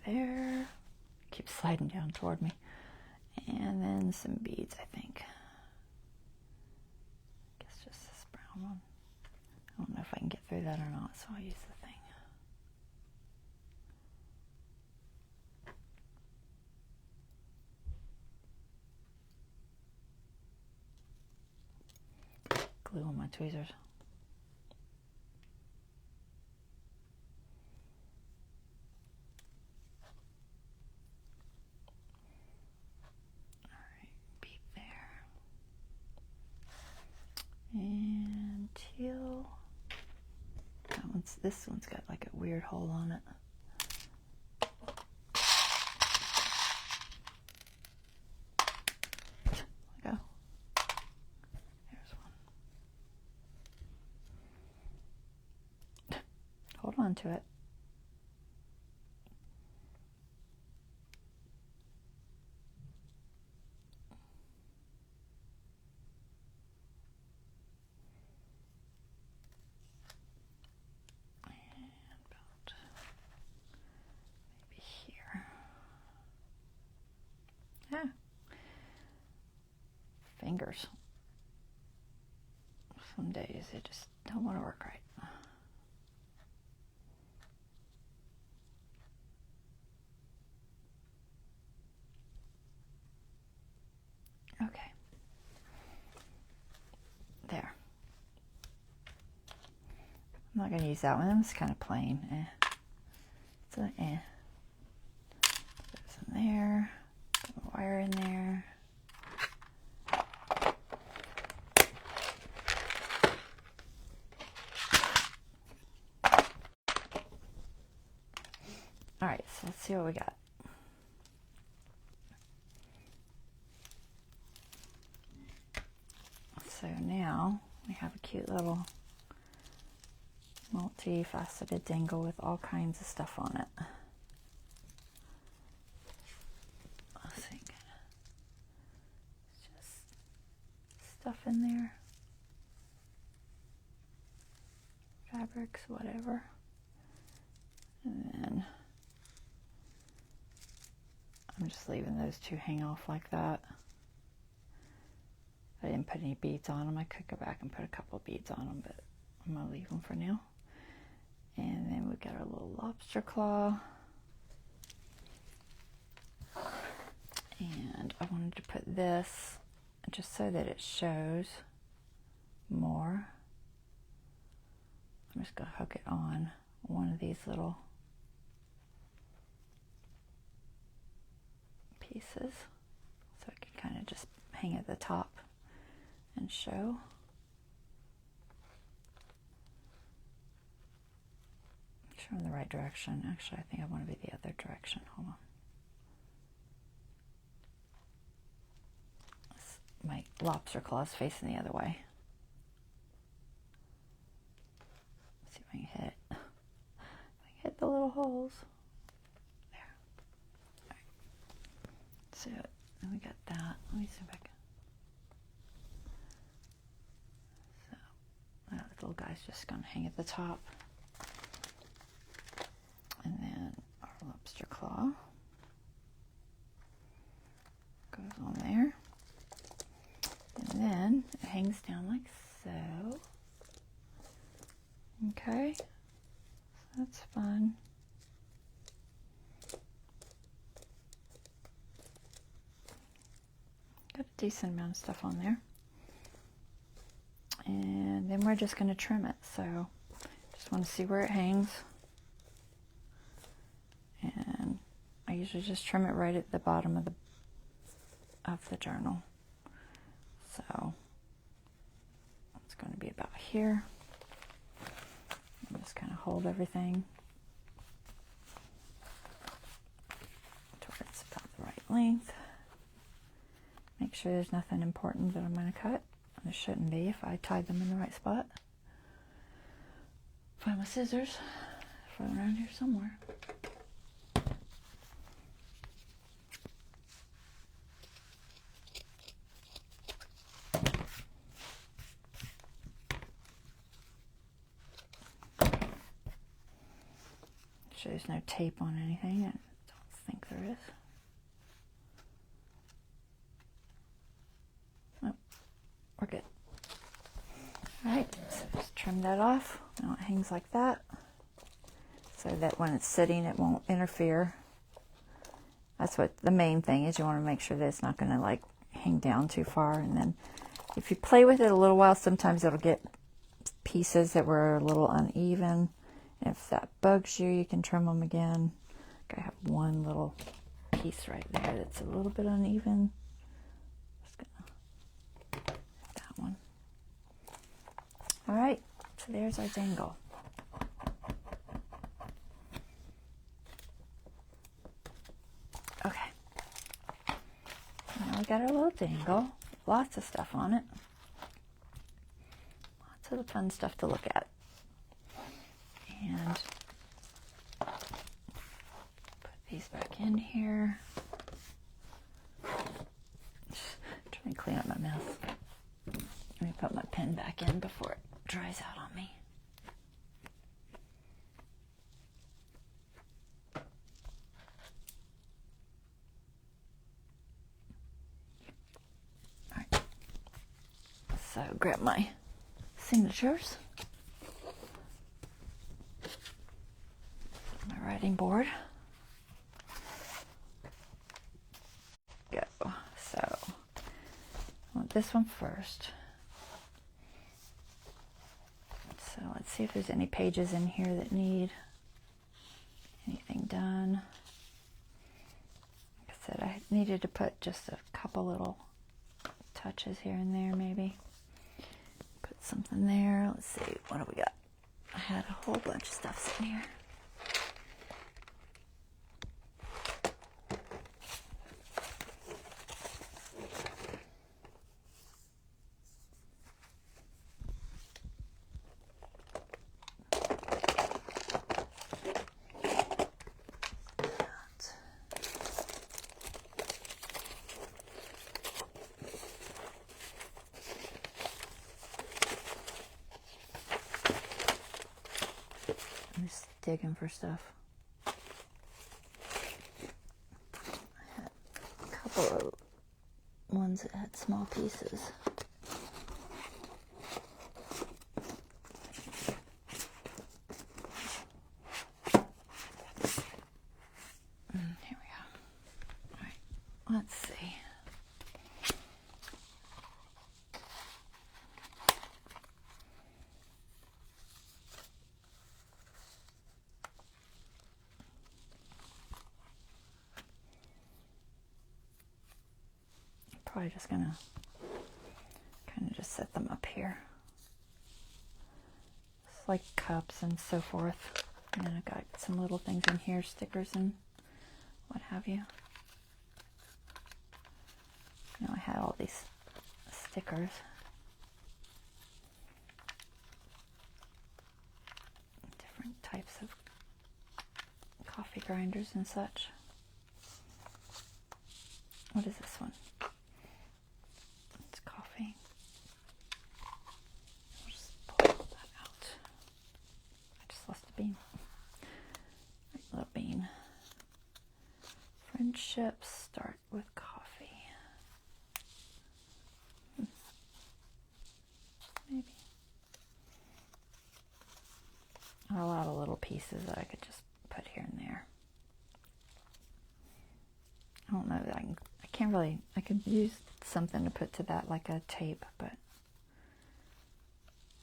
there. Keeps sliding down toward me. And then some beads, I think. I guess just this brown one. I don't know if I can get through that or not, so I'll use the thing. Glue on my tweezers. And teal. This one's got like a weird hole on it. There we go. There's one. Hold on to it. Fingers. Some days they just don't want to work right. Okay. There. I'm not going to use that one. It's kind of plain. So, There's some there. Put a wire in there. All right, so let's see what we got. So now we have a cute little multi-faceted dangle with all kinds of stuff on it. I think it's just stuff in there, fabrics, whatever, and then I'm just leaving those two hang off like that. I didn't put any beads on them. I could go back and put a couple of beads on them, but I'm going to leave them for now. And then we've got our little lobster claw. And I wanted to put this just so that it shows more. I'm just going to hook it on one of these little pieces so I can kind of just hang at the top and show. Show in the right direction. Actually, I think I want to be the other direction. Hold on. My lobster claw is facing the other way. Let's see if I can hit it. If I can hit the little holes. There. All right. So then we got that. Let me see if I can. So that little guy's just going to hang at the top. And then our lobster claw goes on there. And then it hangs down like so. Okay, so that's fun. Got a decent amount of stuff on there. And then we're just going to trim it. So just want to see where it hangs. And I usually just trim it right at the bottom of the journal. So it's going to be about here. And just kind of hold everything to where it's about the right length. Make sure there's nothing important that I'm going to cut. There shouldn't be if I tied them in the right spot. Find my scissors. Throw them around here somewhere. There's no tape on anything. I don't think there is. Oh, we're good. All right, so just trim that off. Now it hangs like that, so that when it's sitting, it won't interfere. That's what the main thing is. You want to make sure that it's not going to like hang down too far. And then if you play with it a little while, sometimes it'll get pieces that were a little uneven. And if that bugs you, you can trim them again. I have one little piece right there that's a little bit uneven. Just gonna that one. All right, so there's our dangle. Okay, now we got our little dangle. Lots of stuff on it. Lots of the fun stuff to look at. And put these back in here. Trying to clean up my mess. Let me put my pen back in before it dries out on me. All right. So grab my signatures. My writing board. Go. So I want this one first. So let's see if there's any pages in here that need anything done. Like I said, I needed to put just a couple little touches here and there, maybe. Put something there. Let's see, what do we got? I had a whole bunch of stuff sitting here. I'm just digging for stuff. I had a couple of ones that had small pieces. Here we go. All right, let's see. Probably just gonna kind of just set them up here. It's like cups and so forth. And then I got some little things in here, stickers and what have you. You know, I had all these stickers. Different types of coffee grinders and such. What is this one? Coffee. I'll just pull that out. I just lost a bean. Right, little bean. Friendships start with coffee. Maybe. A lot of little pieces that I could just put here and there. I don't know that I can't really, I could use something to put to that, like a tape, but I'm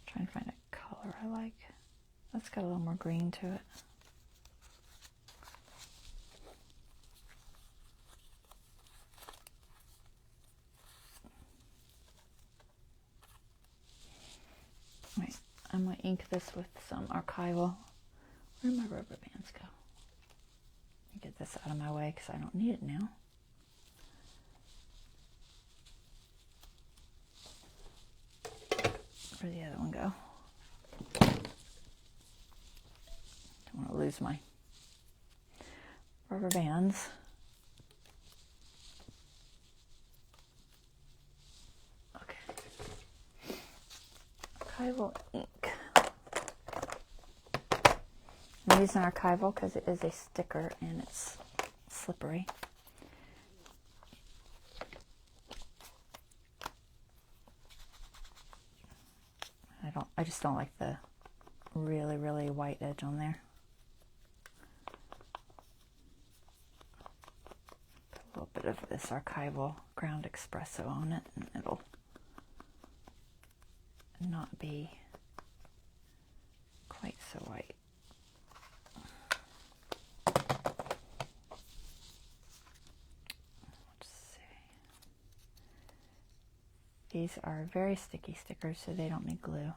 trying to find a color I like. That's got a little more green to it. Wait, I'm going to ink this with some archival. Where did my rubber bands go? Let me get this out of my way because I don't need it now. Where'd the other one go? Don't want to lose my rubber bands. Okay. Archival ink. I'm using archival because it is a sticker and it's slippery. I just don't like the really, really white edge on there. Put a little bit of this archival ground espresso on it, and it'll not be quite so white. Let's see. These are very sticky stickers, so they don't need glue.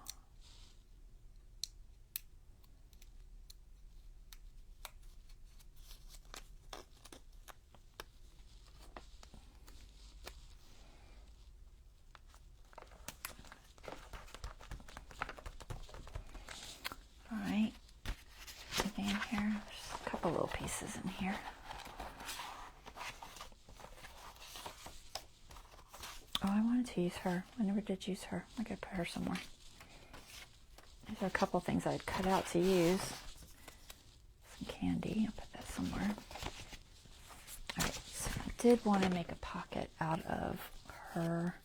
Little pieces in here. Oh, I wanted to use her. I never did use her. I gotta put her somewhere. These are a couple things I'd cut out to use. Some candy. I'll put that somewhere. Alright, so I did want to make a pocket out of her,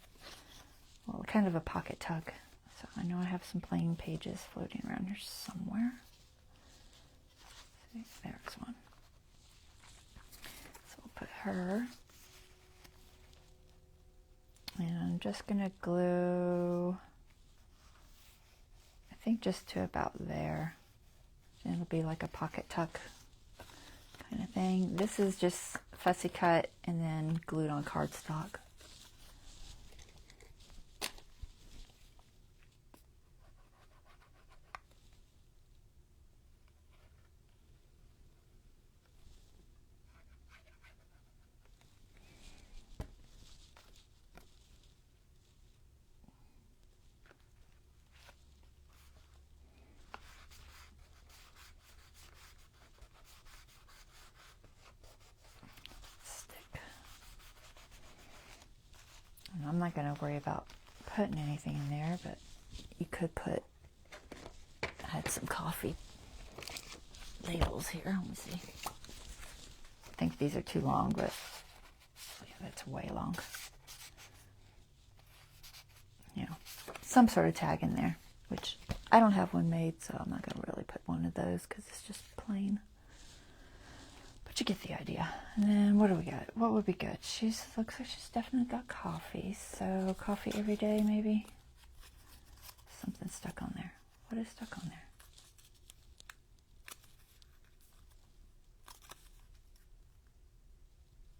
well, kind of a pocket tug. So I know I have some plain pages floating around here somewhere. There's one. So we'll put her, and I'm just gonna glue, I think just to about there. And it'll be like a pocket tuck kind of thing. This is just fussy cut and then glued on cardstock. I'm not going to worry about putting anything in there, but you could put, I had some coffee labels here. Let me see. I think these are too long, but yeah, that's way long. You know, some sort of tag in there, which I don't have one made, so I'm not going to really put one of those because it's just plain. But you get the idea. And then what do we got? What would be good? Looks like she's definitely got coffee. So coffee every day, maybe. Something stuck on there. What is stuck on there?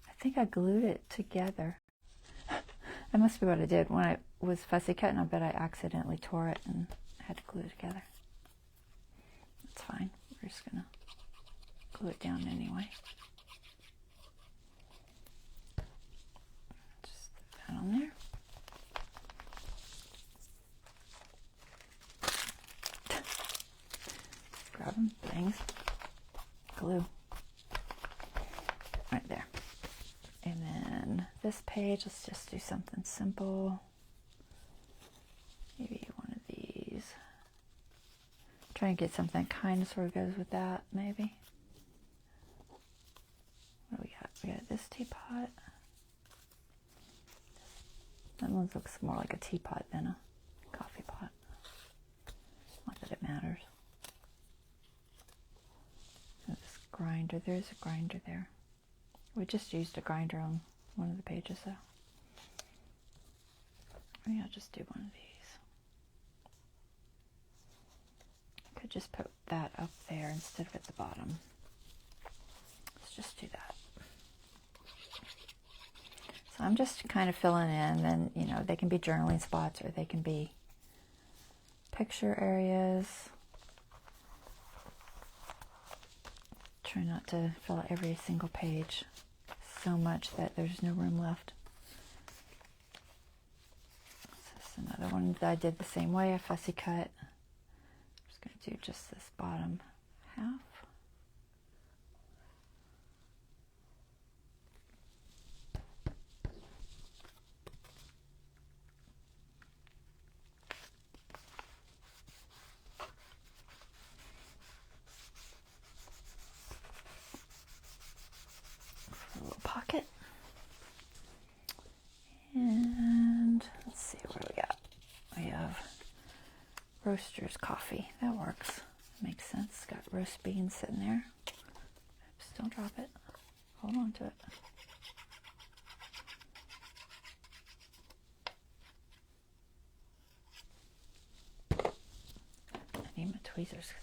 I think I glued it together. That must be what I did when I was fussy cutting. I bet I accidentally tore it and had to glue it together. That's fine. We're just gonna glue it down anyway. Just put that on there. Grab them, things, glue. Right there. And then this page, let's just do something simple. Maybe one of these. Try and get something kind of sort of goes with that, maybe. What do we got? We got this teapot. That one looks more like a teapot than a coffee pot. Not that it matters. This grinder, there's a grinder there. We just used a grinder on one of the pages though. Maybe I'll just do one of these. I could just put that up there instead of at the bottom. Let's just do that. So I'm just kind of filling in, and you know, they can be journaling spots or they can be picture areas. Try not to fill out every single page so much that there's no room left. This is another one that I did the same way, a fussy cut. I'm just going to do just this bottom half. roaster's coffee. That works. Makes sense. Got roast beans sitting there. Oops, don't drop it. Hold on to it. I need my tweezers.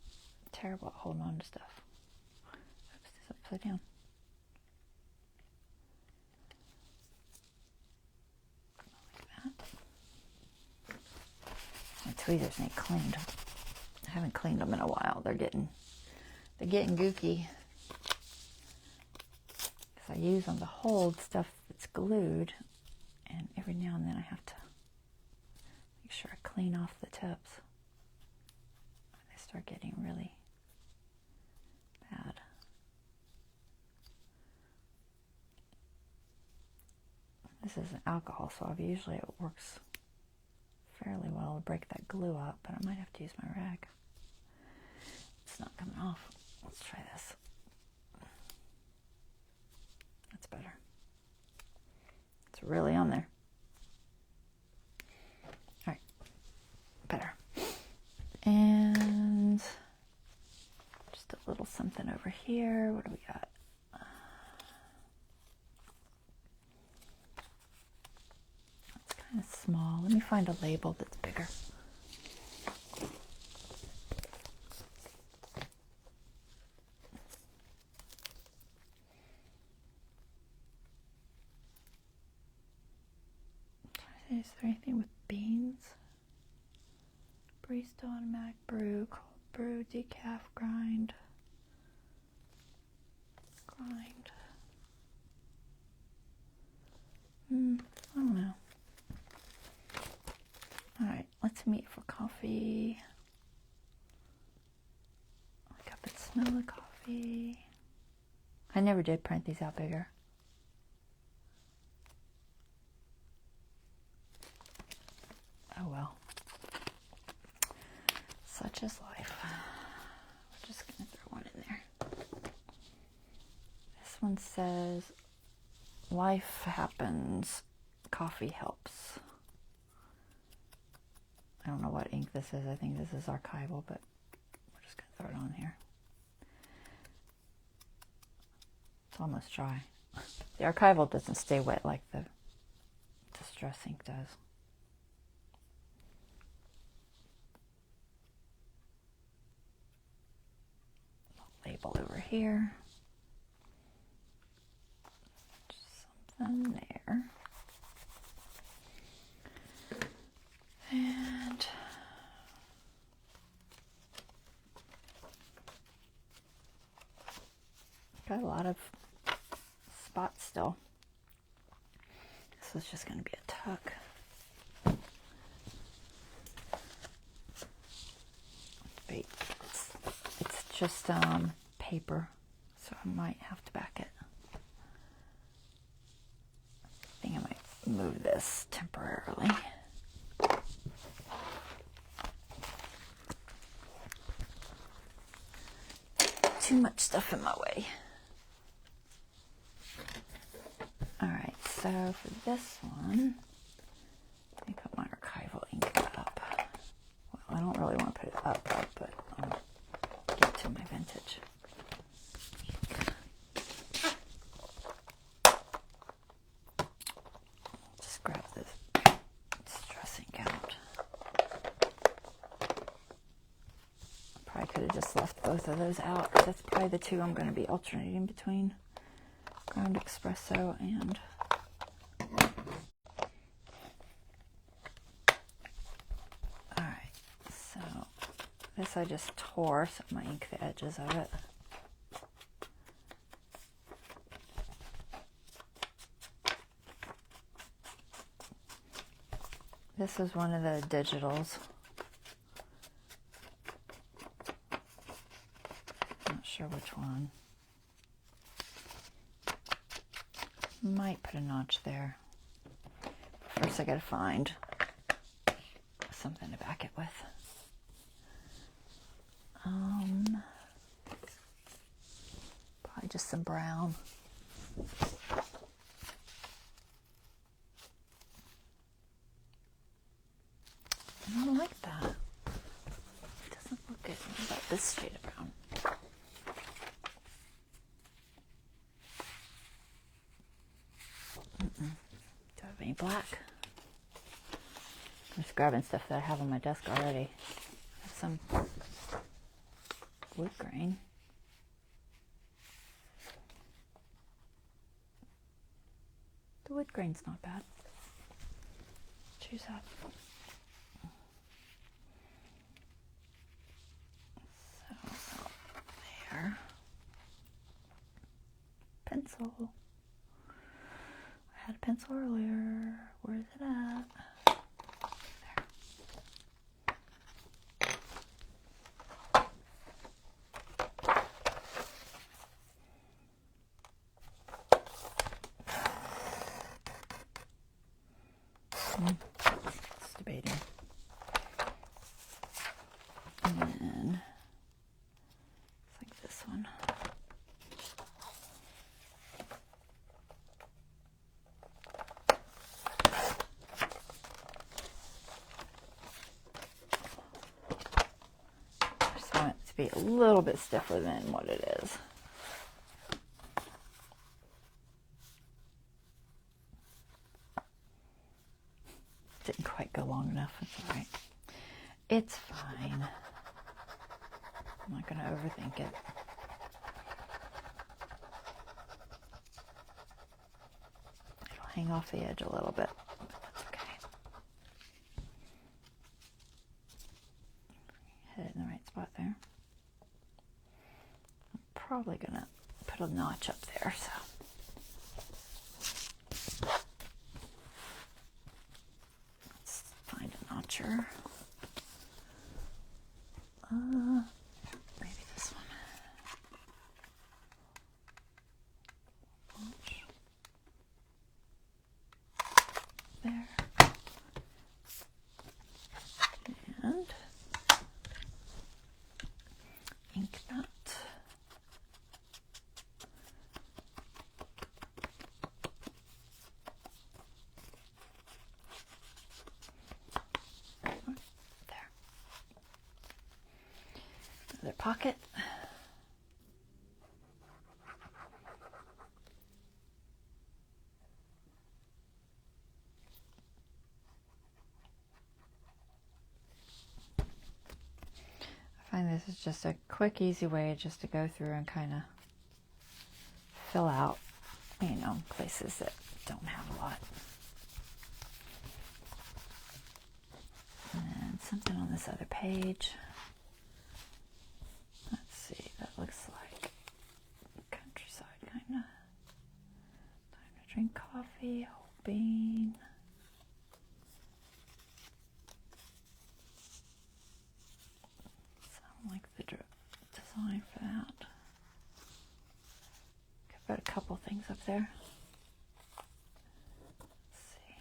I'm terrible at holding on to stuff. Oops, it's upside down. My tweezers need cleaned. I haven't cleaned them in a while. They're getting gooky. Because I use them to hold stuff that's glued, and every now and then I have to make sure I clean off the tips. They start getting really bad. This isn't alcohol, so usually it works fairly well to break that glue up, but I might have to use my rag. It's not coming off. Let's try this. That's better. It's really on there. All right, better. And just a little something over here. What do we got? Kind of small. Let me find a label that's bigger. Is there anything with beans? Barista automatic brew, cold brew, decaf, grind. I don't know. Alright, let's meet for coffee. Wake up and smell the coffee. I never did print these out bigger. Oh well. Such is life. We're just going to throw one in there. This one says, life happens, coffee helps. I don't know what ink this is. I think this is archival, but we're just going to throw it on here. It's almost dry. The archival doesn't stay wet like the distress ink does. Label over here. Just something there. And got a lot of spots still. This is just going to be a tuck. Wait, it's just paper, so I might have to back it. I think I might move this temporarily. Too much stuff in my way. Alright, so for this one, let me put my archival ink up. Well, I don't really want to put it up, but I'll get to my vintage ink. Just grab this distress ink out. Probably could have just left both of those out. That's probably the two I'm going to be alternating between. Ground espresso and alright, so this I just tore, so my ink the edges of it. This is one of the digitals. Not sure which one. Might put a notch there. First I gotta find something to back it with. Probably just some brown. I don't like that. this shade of brown. Do I have any black? I'm just grabbing stuff that I have on my desk already. I have some wood grain. The wood grain's not bad. Choose that. So, there. Pencil. I had a pencil earlier. Where's it at? It's debating. And then it's like this one. I just want it to be a little bit stiffer than what it is. Didn't quite go long enough. It's all right. It's fine. I'm not going to overthink it. It'll hang off the edge a little bit, but that's okay. Hit it in the right spot there. I'm probably going to put a notch up there, so. Notcher. Maybe this one. Notch. There. And ink nut. Pocket. I find this is just a quick, easy way just to go through and kind of fill out, you know, places that don't have a lot. And something on this other page. That looks like countryside, kind of. Time to drink coffee, whole bean. Sound like the design for that. Could put a couple things up there. Let's see.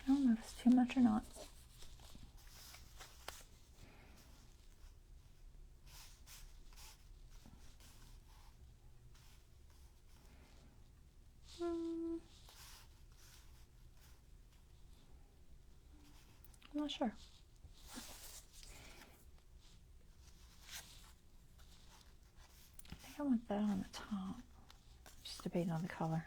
I don't know if it's too much or not. I'm not sure. I think I want that on the top. Just debating on the color.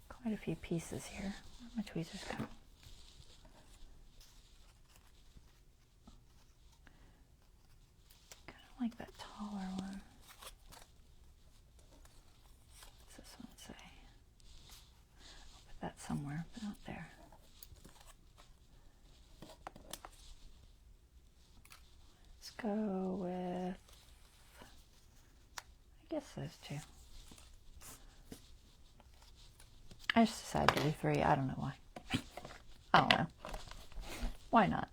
Quite a few pieces here. Where'd my tweezers go? Kind of like that taller one. What's this one say? I'll put that somewhere, but not there. Let's go with, I guess those two. I just decided to do 3. I don't know why. I don't know. Why not?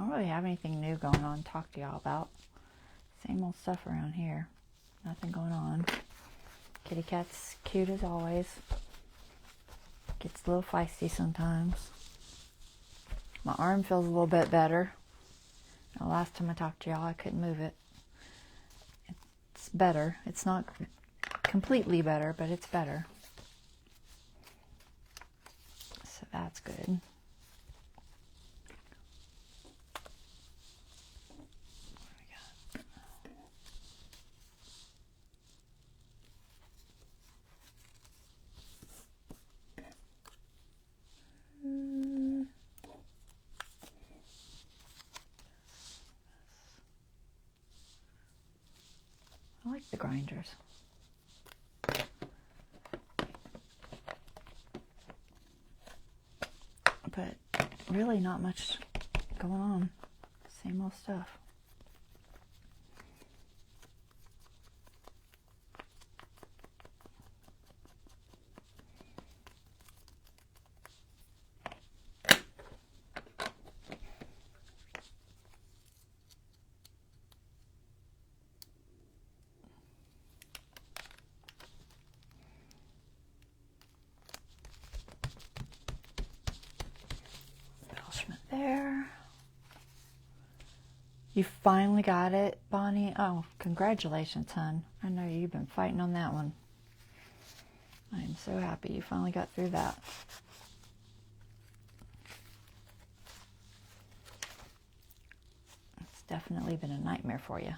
don't really have anything new going on to talk to y'all about. Same old stuff around here. Nothing going on. Kitty cat's cute as always. Gets a little feisty sometimes. My arm feels a little bit better. The last time I talked to y'all, I couldn't move it. It's better. It's not completely better, but it's better. So that's good. I like the grinders. But really not much going on. Same old stuff. There. You finally got it, Bonnie? Oh, congratulations, hon. I know you've been fighting on that one. I am so happy you finally got through that. It's definitely been a nightmare for you.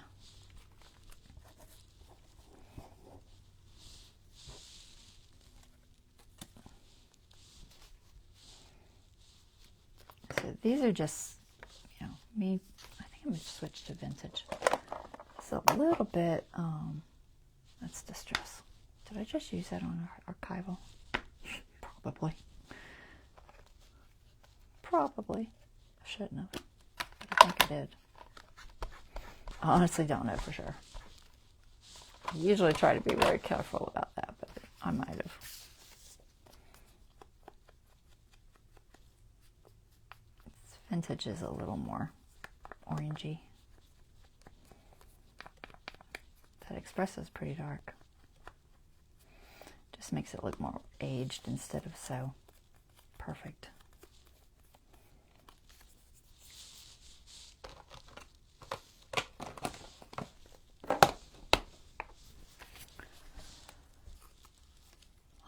So these are just, you know, me. I think I'm going to switch to vintage. It's a little bit, that's distress. Did I just use that on archival? Probably. Probably. I shouldn't have. But I think I did. I honestly don't know for sure. I usually try to be very careful about that, but I might have. Vintage is a little more orangey. That espresso is pretty dark. Just makes it look more aged instead of so perfect.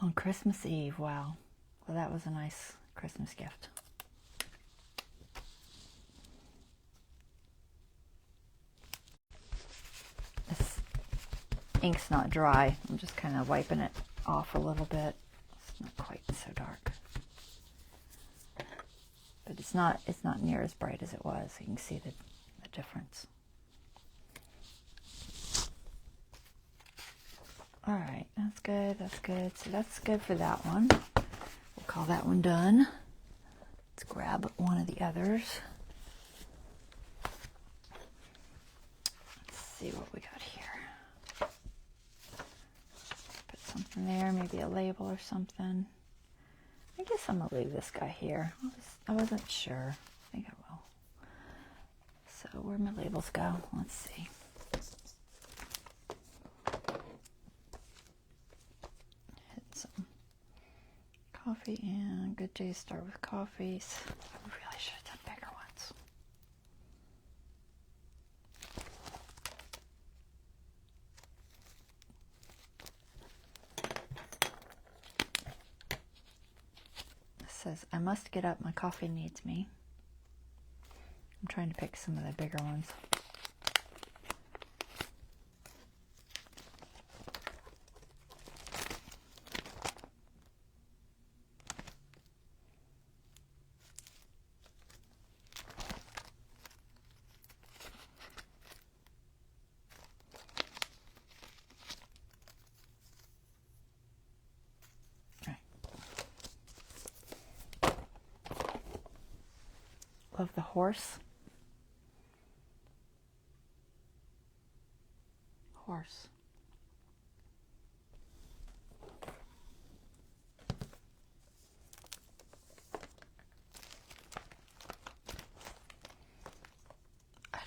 On Christmas Eve, wow. Well, that was a nice Christmas gift. Ink's not dry. I'm just kind of wiping it off a little bit. It's not quite so dark, but it's not near as bright as it was. You can see the difference. All right, that's good. That's good. So that's good for that one. We'll call that one done. Let's grab one of the others. Let's see what we got here. Something there, maybe a label or something. I guess I'm gonna leave this guy here. I wasn't sure. I think I will. So where'd my labels go? Let's see. Hit some coffee and good days start with coffees. I really should have done bigger ones. Says, I must get up, my coffee needs me. I'm trying to pick some of the bigger ones. Of the horse. Horse.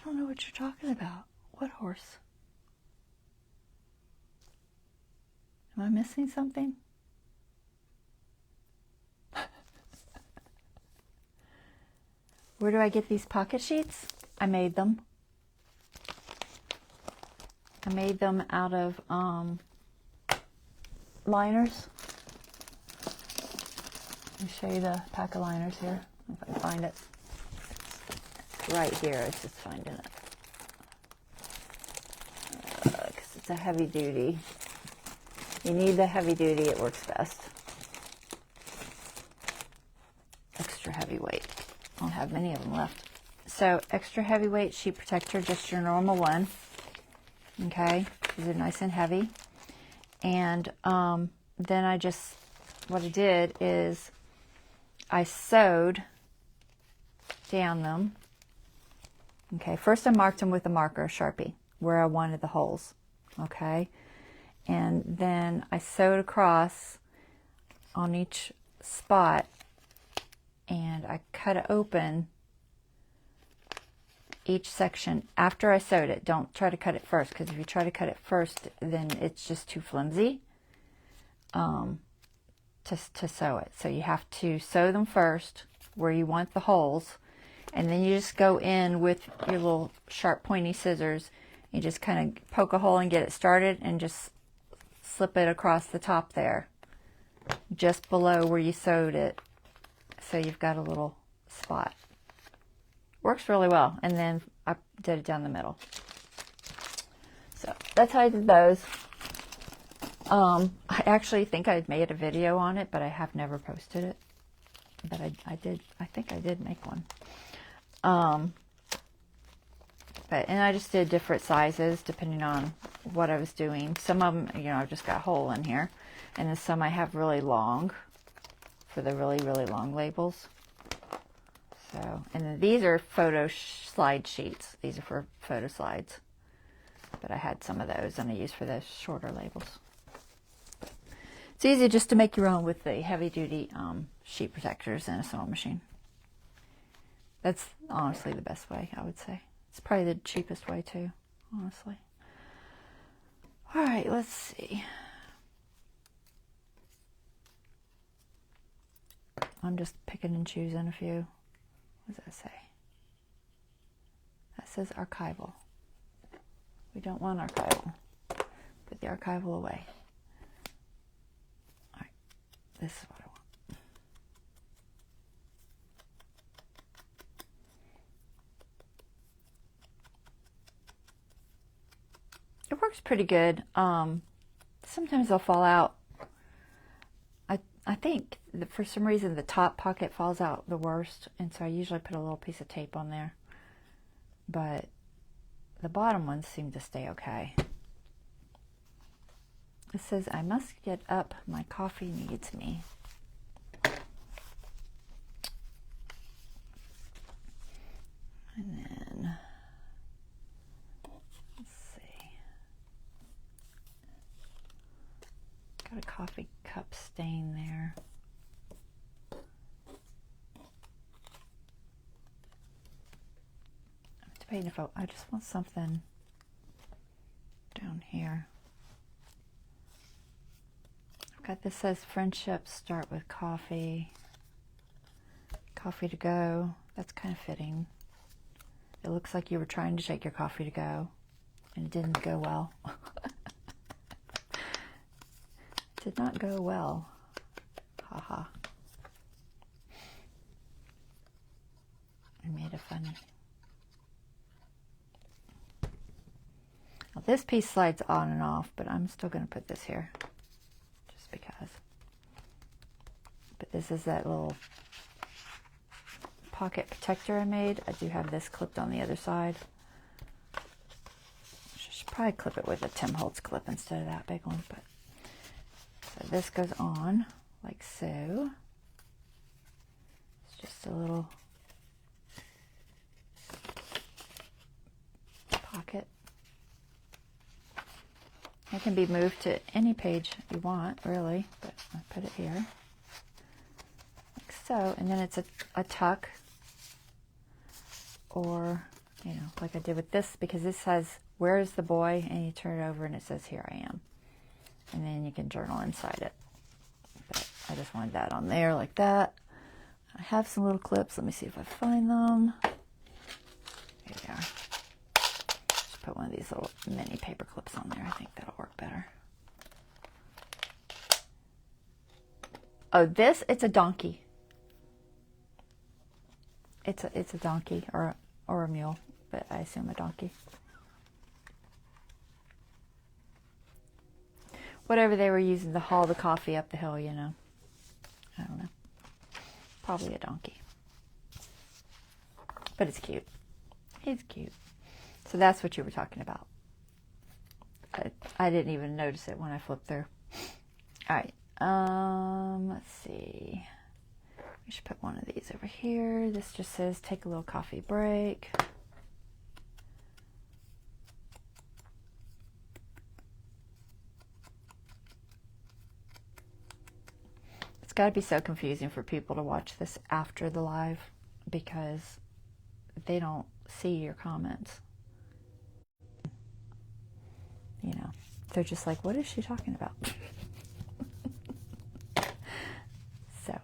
don't know what you're talking about. What horse? Am I missing something? Where do I get these pocket sheets? I made them. I made them out of liners. Let me show you the pack of liners here, if I can find it. It's right here, it's just finding it. Because it's a heavy duty. You need the heavy duty, it works best. Extra heavyweight. I don't have many of them left. So extra heavyweight sheet protector, just your normal one. Okay, these are nice and heavy. And then what I did is I sewed down them. Okay, first I marked them with a marker, a Sharpie, where I wanted the holes. Okay, and then I sewed across on each spot, and I cut it open each section after I sewed it. Don't try to cut it first, because if you try to cut it first, then it's just too flimsy to sew it. So you have to sew them first where you want the holes, and then you just go in with your little sharp pointy scissors. You just kind of poke a hole and get it started, and just slip it across the top there, just below where you sewed it, so you've got a little spot. Works really well. And then I did it down the middle. So that's how I did those. I actually think I made a video on it, but I have never posted it. But I think I did make one. And I just did different sizes depending on what I was doing. Some of them, you know, I've just got a hole in here. And then some I have really long, for the really, really long labels. So, and then these are photo slide sheets. These are for photo slides. But I had some of those, and I used for the shorter labels. It's easy just to make your own with the heavy-duty sheet protectors and a sewing machine. That's honestly the best way, I would say. It's probably the cheapest way too, honestly. All right, let's see. I'm just picking and choosing a few. What does that say? That says archival. We don't want archival. Put the archival away. All right, this is what I want. It works pretty good. Sometimes they'll fall out. I think that for some reason the top pocket falls out the worst, and so I usually put a little piece of tape on there. But the bottom ones seem to stay okay. It says, I must get up, my coffee needs me. And then, let's see. Got a coffee cup stain there. I'm debating if I just want something down here. I've got this says friendships start with coffee. Coffee to go. That's kind of fitting. It looks like you were trying to take your coffee to go, and it didn't go well. Did not go well. Haha. I made it funny. Well, this piece slides on and off, but I'm still going to put this here, just because. But this is that little pocket protector I made. I do have this clipped on the other side. I should probably clip it with a Tim Holtz clip instead of that big one, but. So this goes on like so. It's just a little pocket. It can be moved to any page you want, really, but I put it here. Like so, and then it's a tuck or You know, like I did with this, because this says, where is the boy? And you turn it over and it says, here I am. And then you can journal inside it. But I just wanted that on there like that. I have some little clips. Let me see if I find them. Here they are. Just put one of these little mini paper clips on there. I think that'll work better. Oh, this, it's a donkey. It's a donkey or a mule, but I assume a donkey. Whatever they were using to haul the coffee up the hill, you know. I don't know. Probably a donkey. But it's cute. It's cute. So that's what you were talking about. I didn't even notice it when I flipped through. All right. Let's see. We should put one of these over here. This just says, take a little coffee break. It's got to be so confusing for people to watch this after the live because they don't see your comments. You know, they're just like, what is she talking about? So,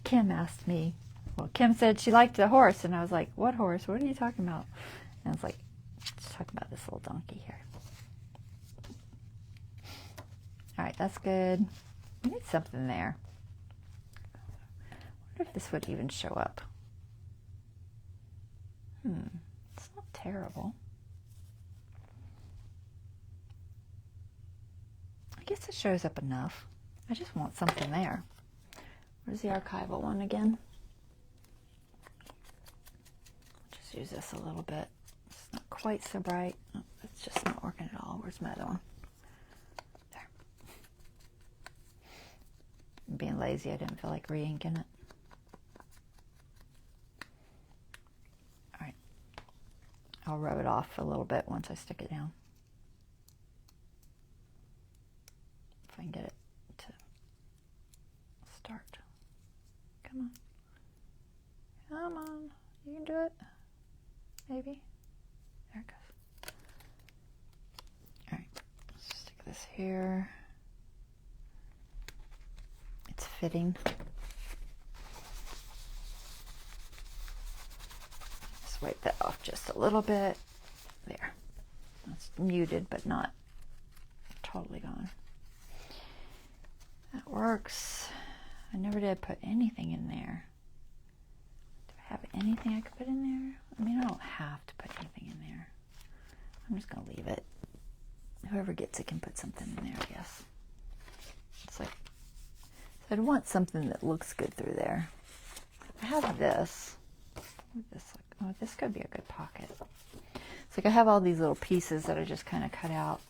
Kim asked me, well, Kim said she liked the horse, and I was like, what horse? What are you talking about? And I was like, just talking about this little donkey here. All right, that's good. We need something there. I wonder if this would even show up. It's not terrible. I guess it shows up enough. I just want something there. Where's the archival one again? Just use this a little bit. It's not quite so bright. Oh, it's just not working at all. Where's my other one? There. I'm being lazy. I didn't feel like re-inking it. All right. I'll rub it off a little bit once I stick it down. If I can get it to start. Come on. Come on. You can do it. Maybe. There it goes. Alright. Let's stick this here. It's fitting. Just wipe that off just a little bit. There. It's muted, but not totally gone. That works. I never did put anything in there. Do I have anything I could put in there? I mean, I don't have to put anything in there. I'm just going to leave it. Whoever gets it can put something in there, I guess. It's like, so I'd want something that looks good through there. I have this. What would this look? Oh, this could be a good pocket. It's like I have all these little pieces that I just kind of cut out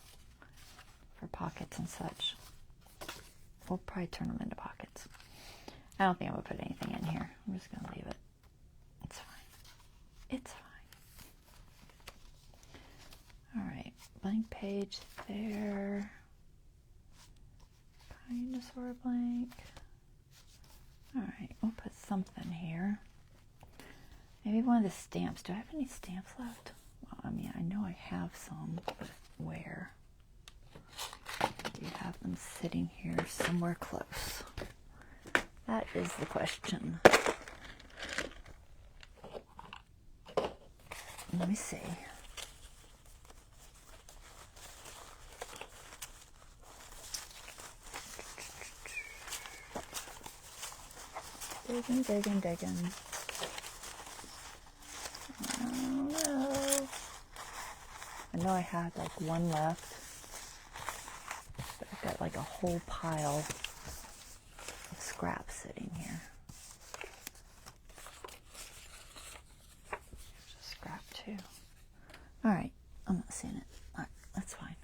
for pockets and such. We'll probably turn them into pockets. I don't think I'm going to put anything in here. I'm just going to leave it. It's fine. It's fine. All right. Blank page there. Kind of sort of blank. All right. We'll put something here. Maybe one of the stamps. Do I have any stamps left? Well, I mean, I know I have some, but where? You have them sitting here somewhere close. That is the question. Let me see. Digging, digging, digging. Oh no. I know I had like one left. But I've got like a whole pile of scraps sitting here. There's a scrap too. Alright, I'm not seeing it. Alright, that's fine.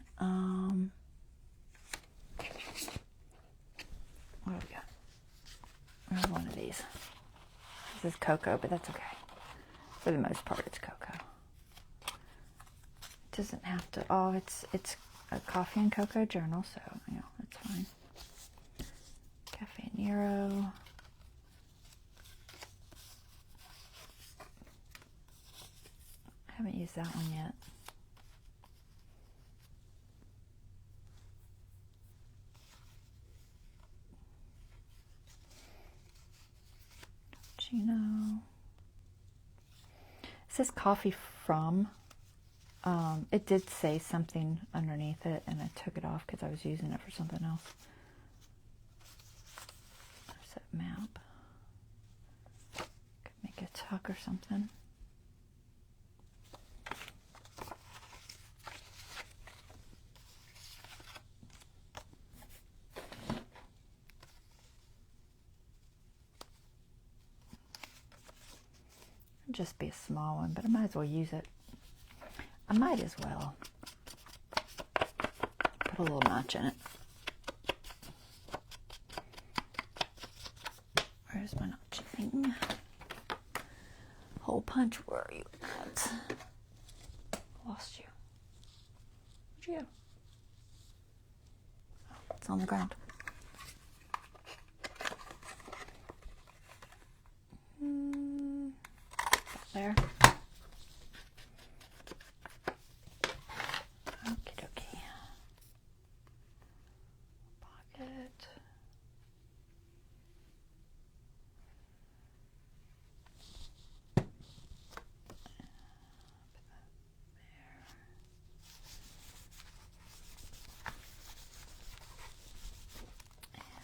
What do we got? Where's one of these? This is cocoa, but that's okay. For the most part, it's cocoa. It doesn't have to. Oh, it's a coffee and cocoa journal, so you know that's fine. Cafe Nero. I Haven't used that one yet. Cappuccino. It says coffee from. It did say something underneath it, and I took it off because I was using it for something else. There's that map. Could make a tuck or something. Just be a small one, but I might as well use it. I might as well put a little notch in it. Where's my notch thing? Hole punch, where are you at? Lost you. Where'd you go? Oh, it's on the ground. There. Okie dokie. Pocket.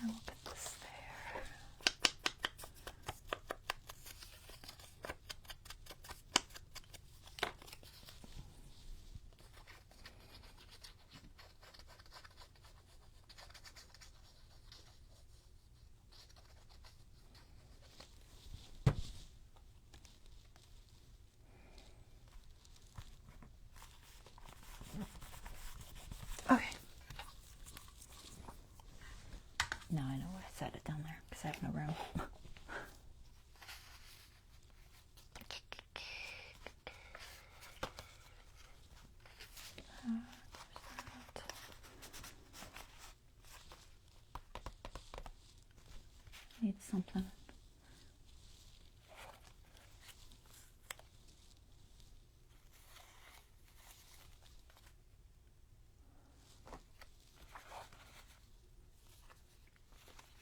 And we'll put this there. Okay. Now I know why I set it down there, because I have no room. Need something.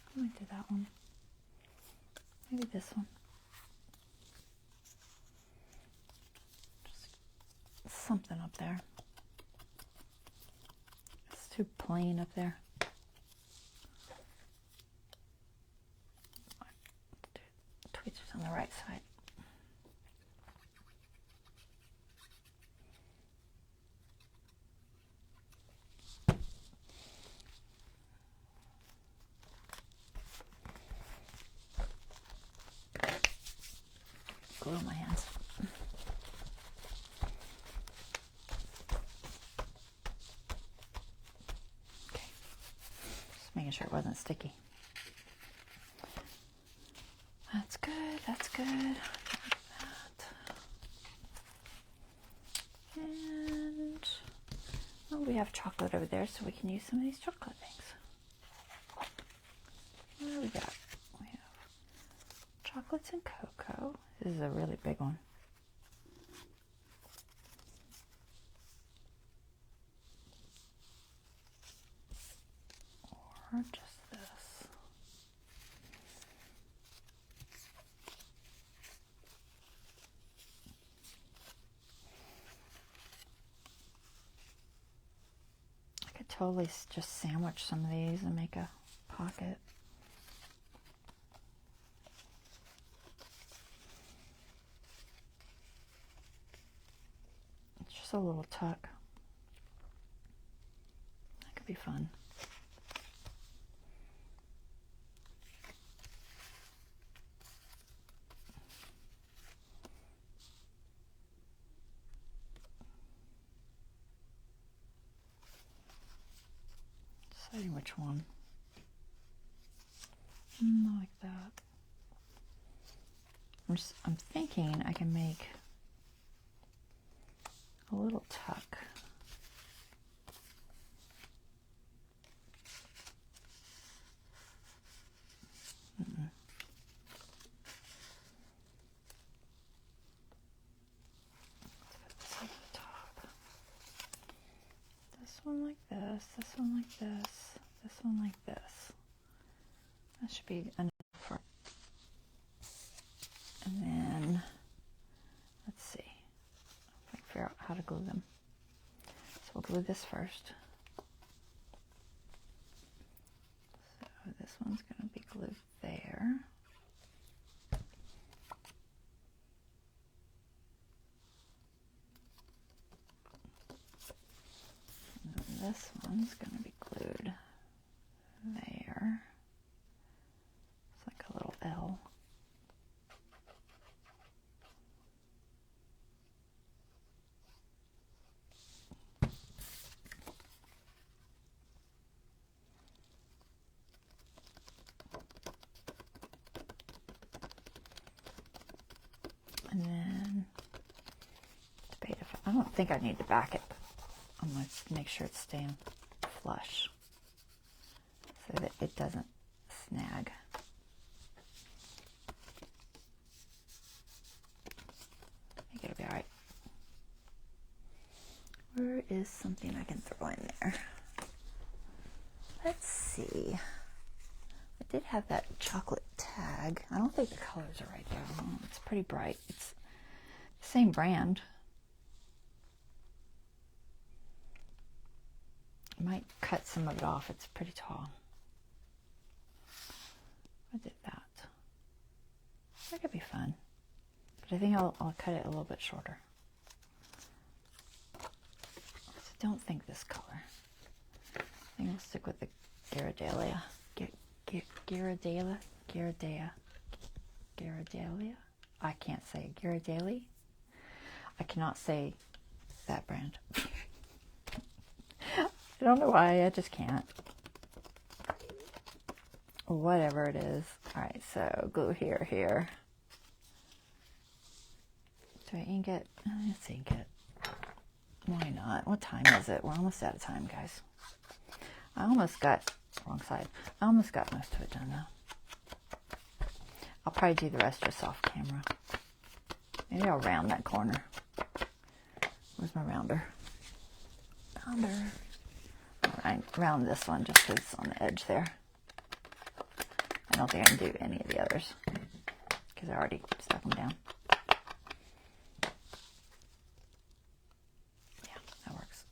I might do that one. Maybe this one. Just something up there. It's too plain up there. Tweezers on the right side. Glue on my hands. Okay. Just making sure it wasn't sticky. That's good, that's good. That. And oh, we have chocolate over there, so we can use some of these chocolate things. What do we got? We have chocolates and cocoa. This is a really big one. Or just this. I could totally just sandwich some of these and make a pocket. Just a little tuck. That could be fun. Deciding which one. Like that. I'm thinking I can make a little tuck. Let's put this one like this one like this. That should be enough for. And then, let's see, if I can figure out how to glue them. So we'll glue this first. So this one's going to be glued there. And then this one's going to be glued there. It's like a little L. And then, debate if I don't think I need to back it. I'm going to make sure it's staying flush so that it doesn't snag. I think it'll be all right. Where is something I can throw in there? Let's see. I did have that chocolate tag. I don't think the colors are right there. Oh, it's pretty bright. It's the same brand. I might cut some of it off. It's pretty tall. I did that. That could be fun. But I think I'll cut it a little bit shorter. I don't think this color. I think I'll stick with the Ghirardelli. Ghirardelli. I can't say Ghirardelli. I cannot say that brand. I don't know why, I just can't. Whatever it is. Alright, so glue here. Do I ink it? Let's ink it. Why not? What time is it? We're almost out of time, guys. I almost got, wrong side. I almost got most of it done though. I'll probably do the rest just off camera. Maybe I'll round that corner. Where's my rounder? Alright, round this one just because it's on the edge there. I don't think I can do any of the others because I already stuck them down. Yeah, that works.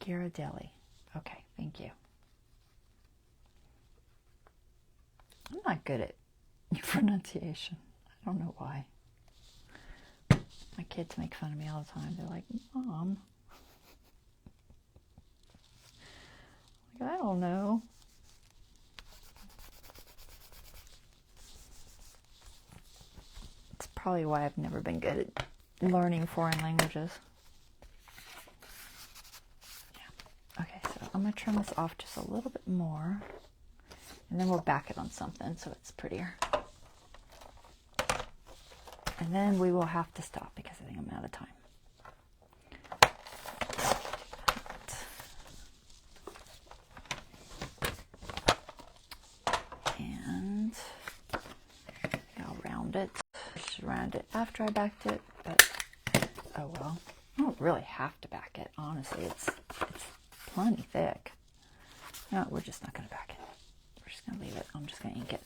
Ghirardelli. Okay, thank you. I'm not good at pronunciation. I don't know why. My kids make fun of me all the time. They're like, Mom. Like, I don't know. It's probably why I've never been good at learning foreign languages. Yeah. Okay, so I'm going to trim this off just a little bit more. And then we'll back it on something so it's prettier. And then we will have to stop because I think I'm out of time. And I'll round it. I should round it after I backed it, but oh well. I don't really have to back it, honestly. It's plenty thick. No, we're just not going to back it. We're just going to leave it. I'm just going to ink it.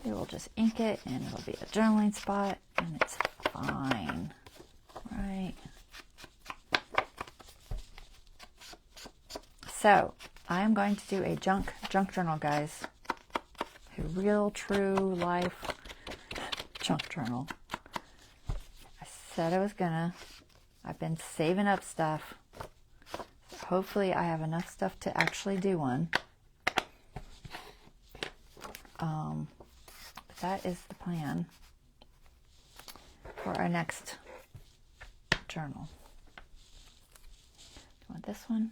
We will just ink it and it'll be a journaling spot and it's fine, right? So I am going to do a junk journal, guys. A real, true life junk journal. I said I was gonna. I've been saving up stuff. Hopefully I have enough stuff to actually do one. That is the plan for our next journal. Do you want this one?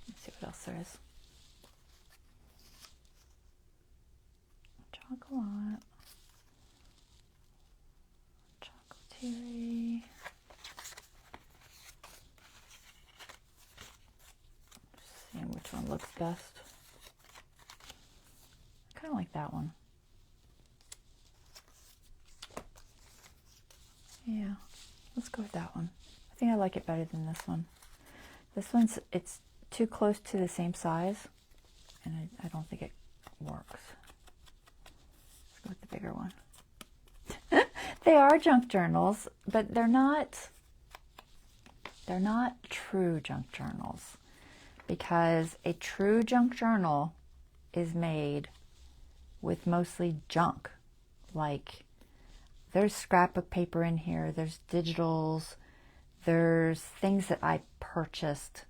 Let's see what else there is. Chocolate. Chocolatieri. Just seeing which one looks best. I kind of like that one. Yeah, Let's go with that one. I think I like it better than this one. This one's, it's too close to the same size, and I don't think it works. Let's go with the bigger one. They are junk journals, but they're not true junk journals, because a true junk journal is made with mostly junk. Like, there's scrapbook paper in here, there's digitals, there's things that I purchased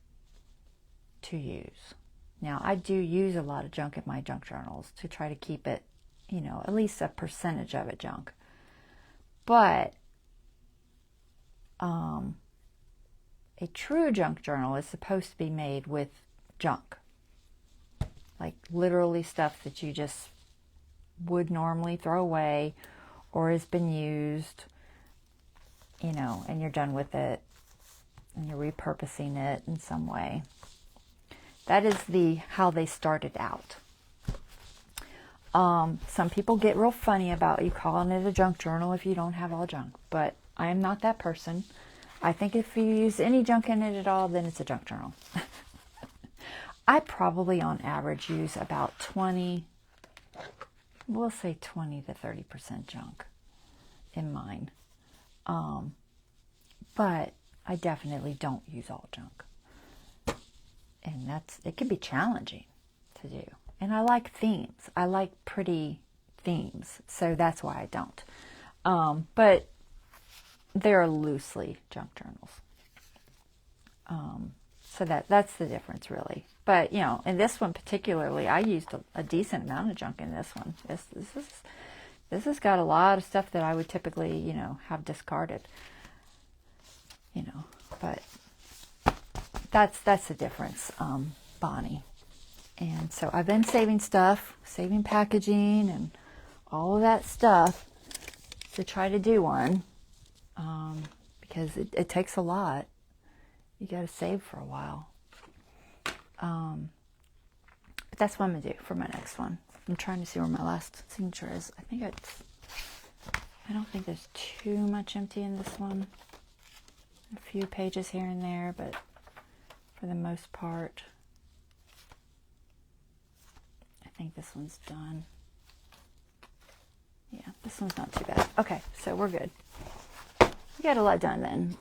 to use. Now, I do use a lot of junk in my junk journals to try to keep it, you know, at least a percentage of it junk. But a true junk journal is supposed to be made with junk. Like literally stuff that you just would normally throw away or has been used, you know, and you're done with it and you're repurposing it in some way. That is how they started out. Some people get real funny about you calling it a junk journal if you don't have all junk, but I am not that person. I think if you use any junk in it at all, then it's a junk journal. I probably on average use about 20, we'll say 20 to 30% junk in mine. But I definitely don't use all junk. And it can be challenging to do. And I like themes. I like pretty themes. So that's why I don't. But they're loosely junk journals. So that's the difference, really. But, you know, in this one particularly, I used a decent amount of junk in this one. This has got a lot of stuff that I would typically, you know, have discarded. You know, but that's the difference, Bonnie. And so I've been saving stuff, saving packaging and all of that stuff to try to do one, because it takes a lot. You got to save for a while. But that's what I'm going to do for my next one. I'm trying to see where my last signature is. I don't think there's too much empty in this one. A few pages here and there, but for the most part, I think this one's done. Yeah, this one's not too bad. Okay, so we're good. We got a lot done then.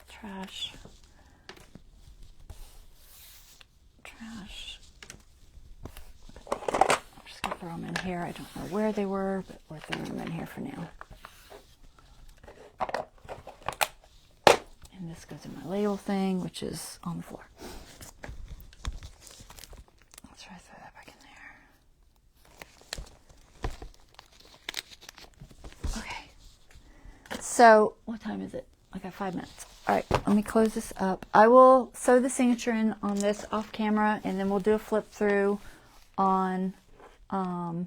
Trash. I'm just going to throw them in here. I don't know where they were, but we're throwing them in here for now. And this goes in my label thing, which is on the floor. Let's try to throw that back in there. Okay. So, what time is it? I got 5 minutes. All right, let me close this up. I will sew the signature in on this off camera, and then we'll do a flip through on, I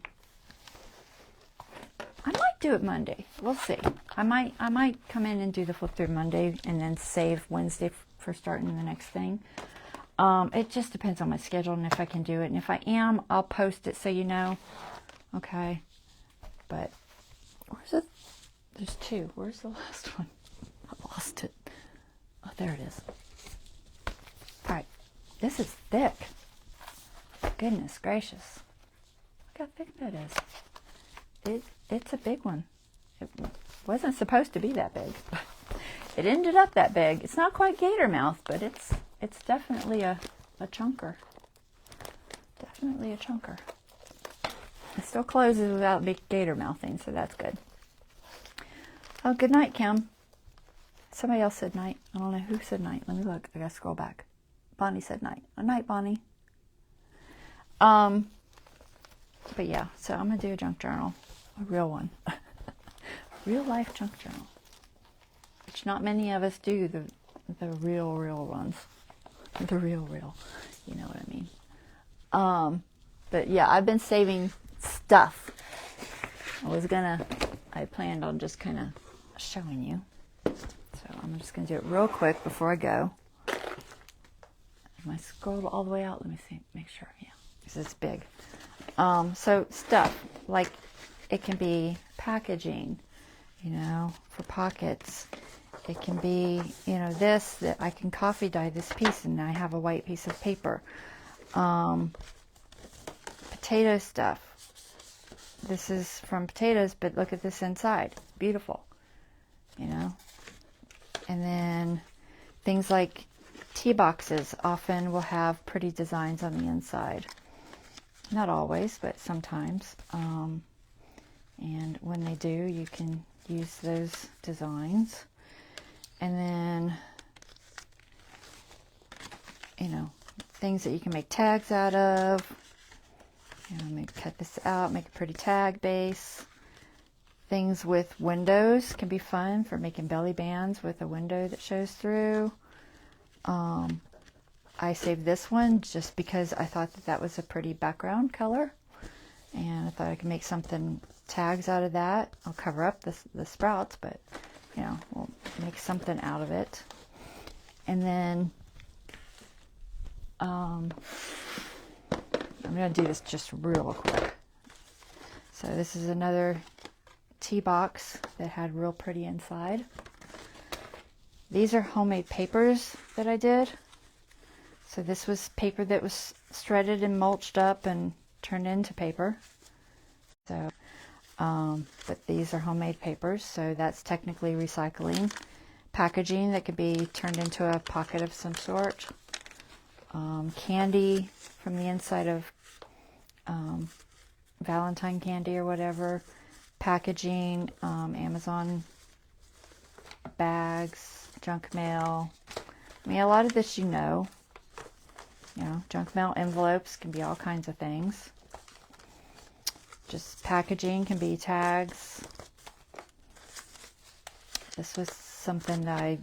might do it Monday. We'll see. I might come in and do the flip through Monday and then save Wednesday for starting the next thing. It just depends on my schedule and if I can do it. And if I am, I'll post it so you know. Okay. But where's it? There's 2. Where's the last one? I lost it. Oh, there it is. All right. This is thick. Goodness gracious. Look how thick that is. It's a big one. It wasn't supposed to be that big. It ended up that big. It's not quite gator mouth, but it's definitely a chunker. Definitely a chunker. It still closes without big gator mouthing, so that's good. Oh, good night, Kim. Somebody else said night. I don't know who said night. Let me look. I gotta scroll back. Bonnie said night. Good night, Bonnie. But yeah, so I'm gonna do a junk journal. A real one. A real life junk journal. Which not many of us do, the real ones. The real. You know what I mean. But yeah, I've been saving stuff. I planned on just kind of showing you. So I'm just going to do it real quick before I go. Am I scrolled all the way out? Let me see, make sure. Yeah, because it's big. So stuff, like it can be packaging, you know, for pockets. It can be, you know, this, that I can coffee dye this piece and I have a white piece of paper. Potato stuff. This is from potatoes, but look at this inside. Beautiful, you know. And then things like tea boxes often will have pretty designs on the inside. Not always, but sometimes. And when they do, you can use those designs. And then, you know, things that you can make tags out of. You know, maybe cut this out, make a pretty tag base. Things with windows can be fun for making belly bands with a window that shows through. I saved this one just because I thought that that was a pretty background color. And I thought I could make something, tags out of that. I'll cover up the sprouts, but, you know, we'll make something out of it. And then, I'm going to do this just real quick. So this is another tea box that had real pretty inside. These are homemade papers that I did. So this was paper that was shredded and mulched up and turned into paper. So, but these are homemade papers, so that's technically recycling. Packaging that could be turned into a pocket of some sort. Candy from the inside of Valentine candy or whatever. Packaging, Amazon bags, junk mail. I mean, a lot of this you know. You know, junk mail envelopes can be all kinds of things. Just packaging can be tags. This was something that I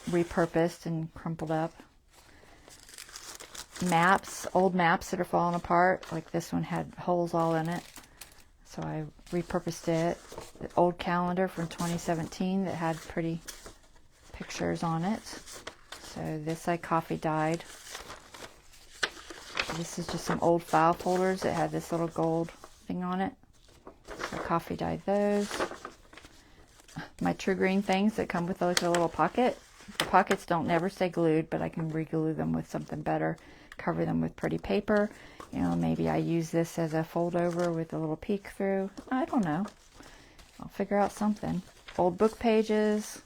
repurposed and crumpled up. Maps, old maps that are falling apart. Like this one had holes all in it. So I repurposed it. The old calendar from 2017 that had pretty pictures on it. So this I coffee dyed. This is just some old file folders that had this little gold thing on it. So I coffee dyed those. My true green things that come with like a little pocket. The pockets don't never stay glued, but I can re-glue them with something better. Cover them with pretty paper. You know, maybe I use this as a fold over with a little peek through. I don't know. I'll figure out something. Old book pages.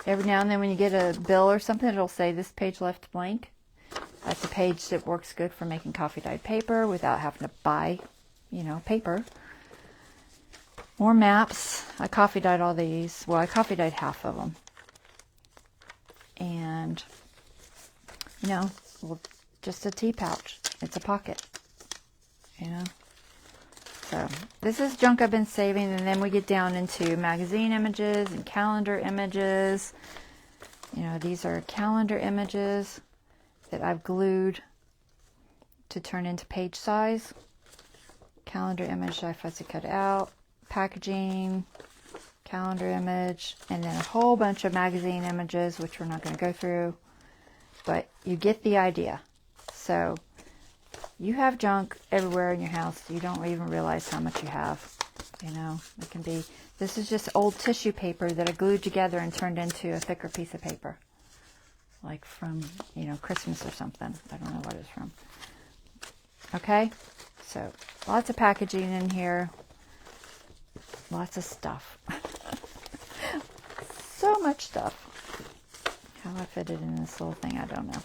Every now and then when you get a bill or something, it'll say this page left blank. That's a page that works good for making coffee dyed paper without having to buy, you know, paper. More maps. I coffee dyed all these. Well, I coffee dyed half of them. And, you know, well, just a tea pouch. It's a pocket, you know. So this is junk I've been saving, and then we get down into magazine images and calendar images. You know, these are calendar images that I've glued to turn into page size. Calendar image I fussy cut out. Packaging, calendar image, and then a whole bunch of magazine images, which we're not going to go through, but you get the idea. So you have junk everywhere in your house. You don't even realize how much you have. You know, it can be, this is just old tissue paper that I glued together and turned into a thicker piece of paper, like from, you know, Christmas or something. I don't know what it's from. Okay, so lots of packaging in here. Lots of stuff. So much stuff. How I fit it in this little thing, I don't know.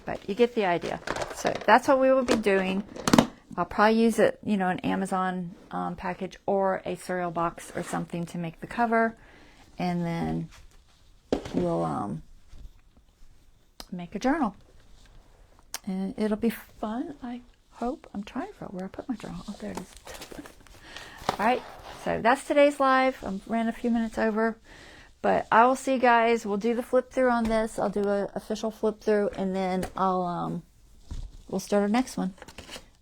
But you get the idea. So that's what we will be doing. I'll probably use it, you know, an Amazon package or a cereal box or something to make the cover. And then we'll make a journal. And it'll be fun, I hope. I'm trying to figure out where I put my journal. Oh, there it is. Alright, so that's today's live. I ran a few minutes over, but I will see you guys. We'll do the flip through on this. I'll do an official flip through, and then we'll start our next one.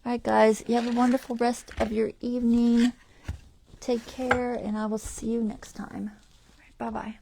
Alright guys, you have a wonderful rest of your evening. Take care, and I will see you next time. Bye bye.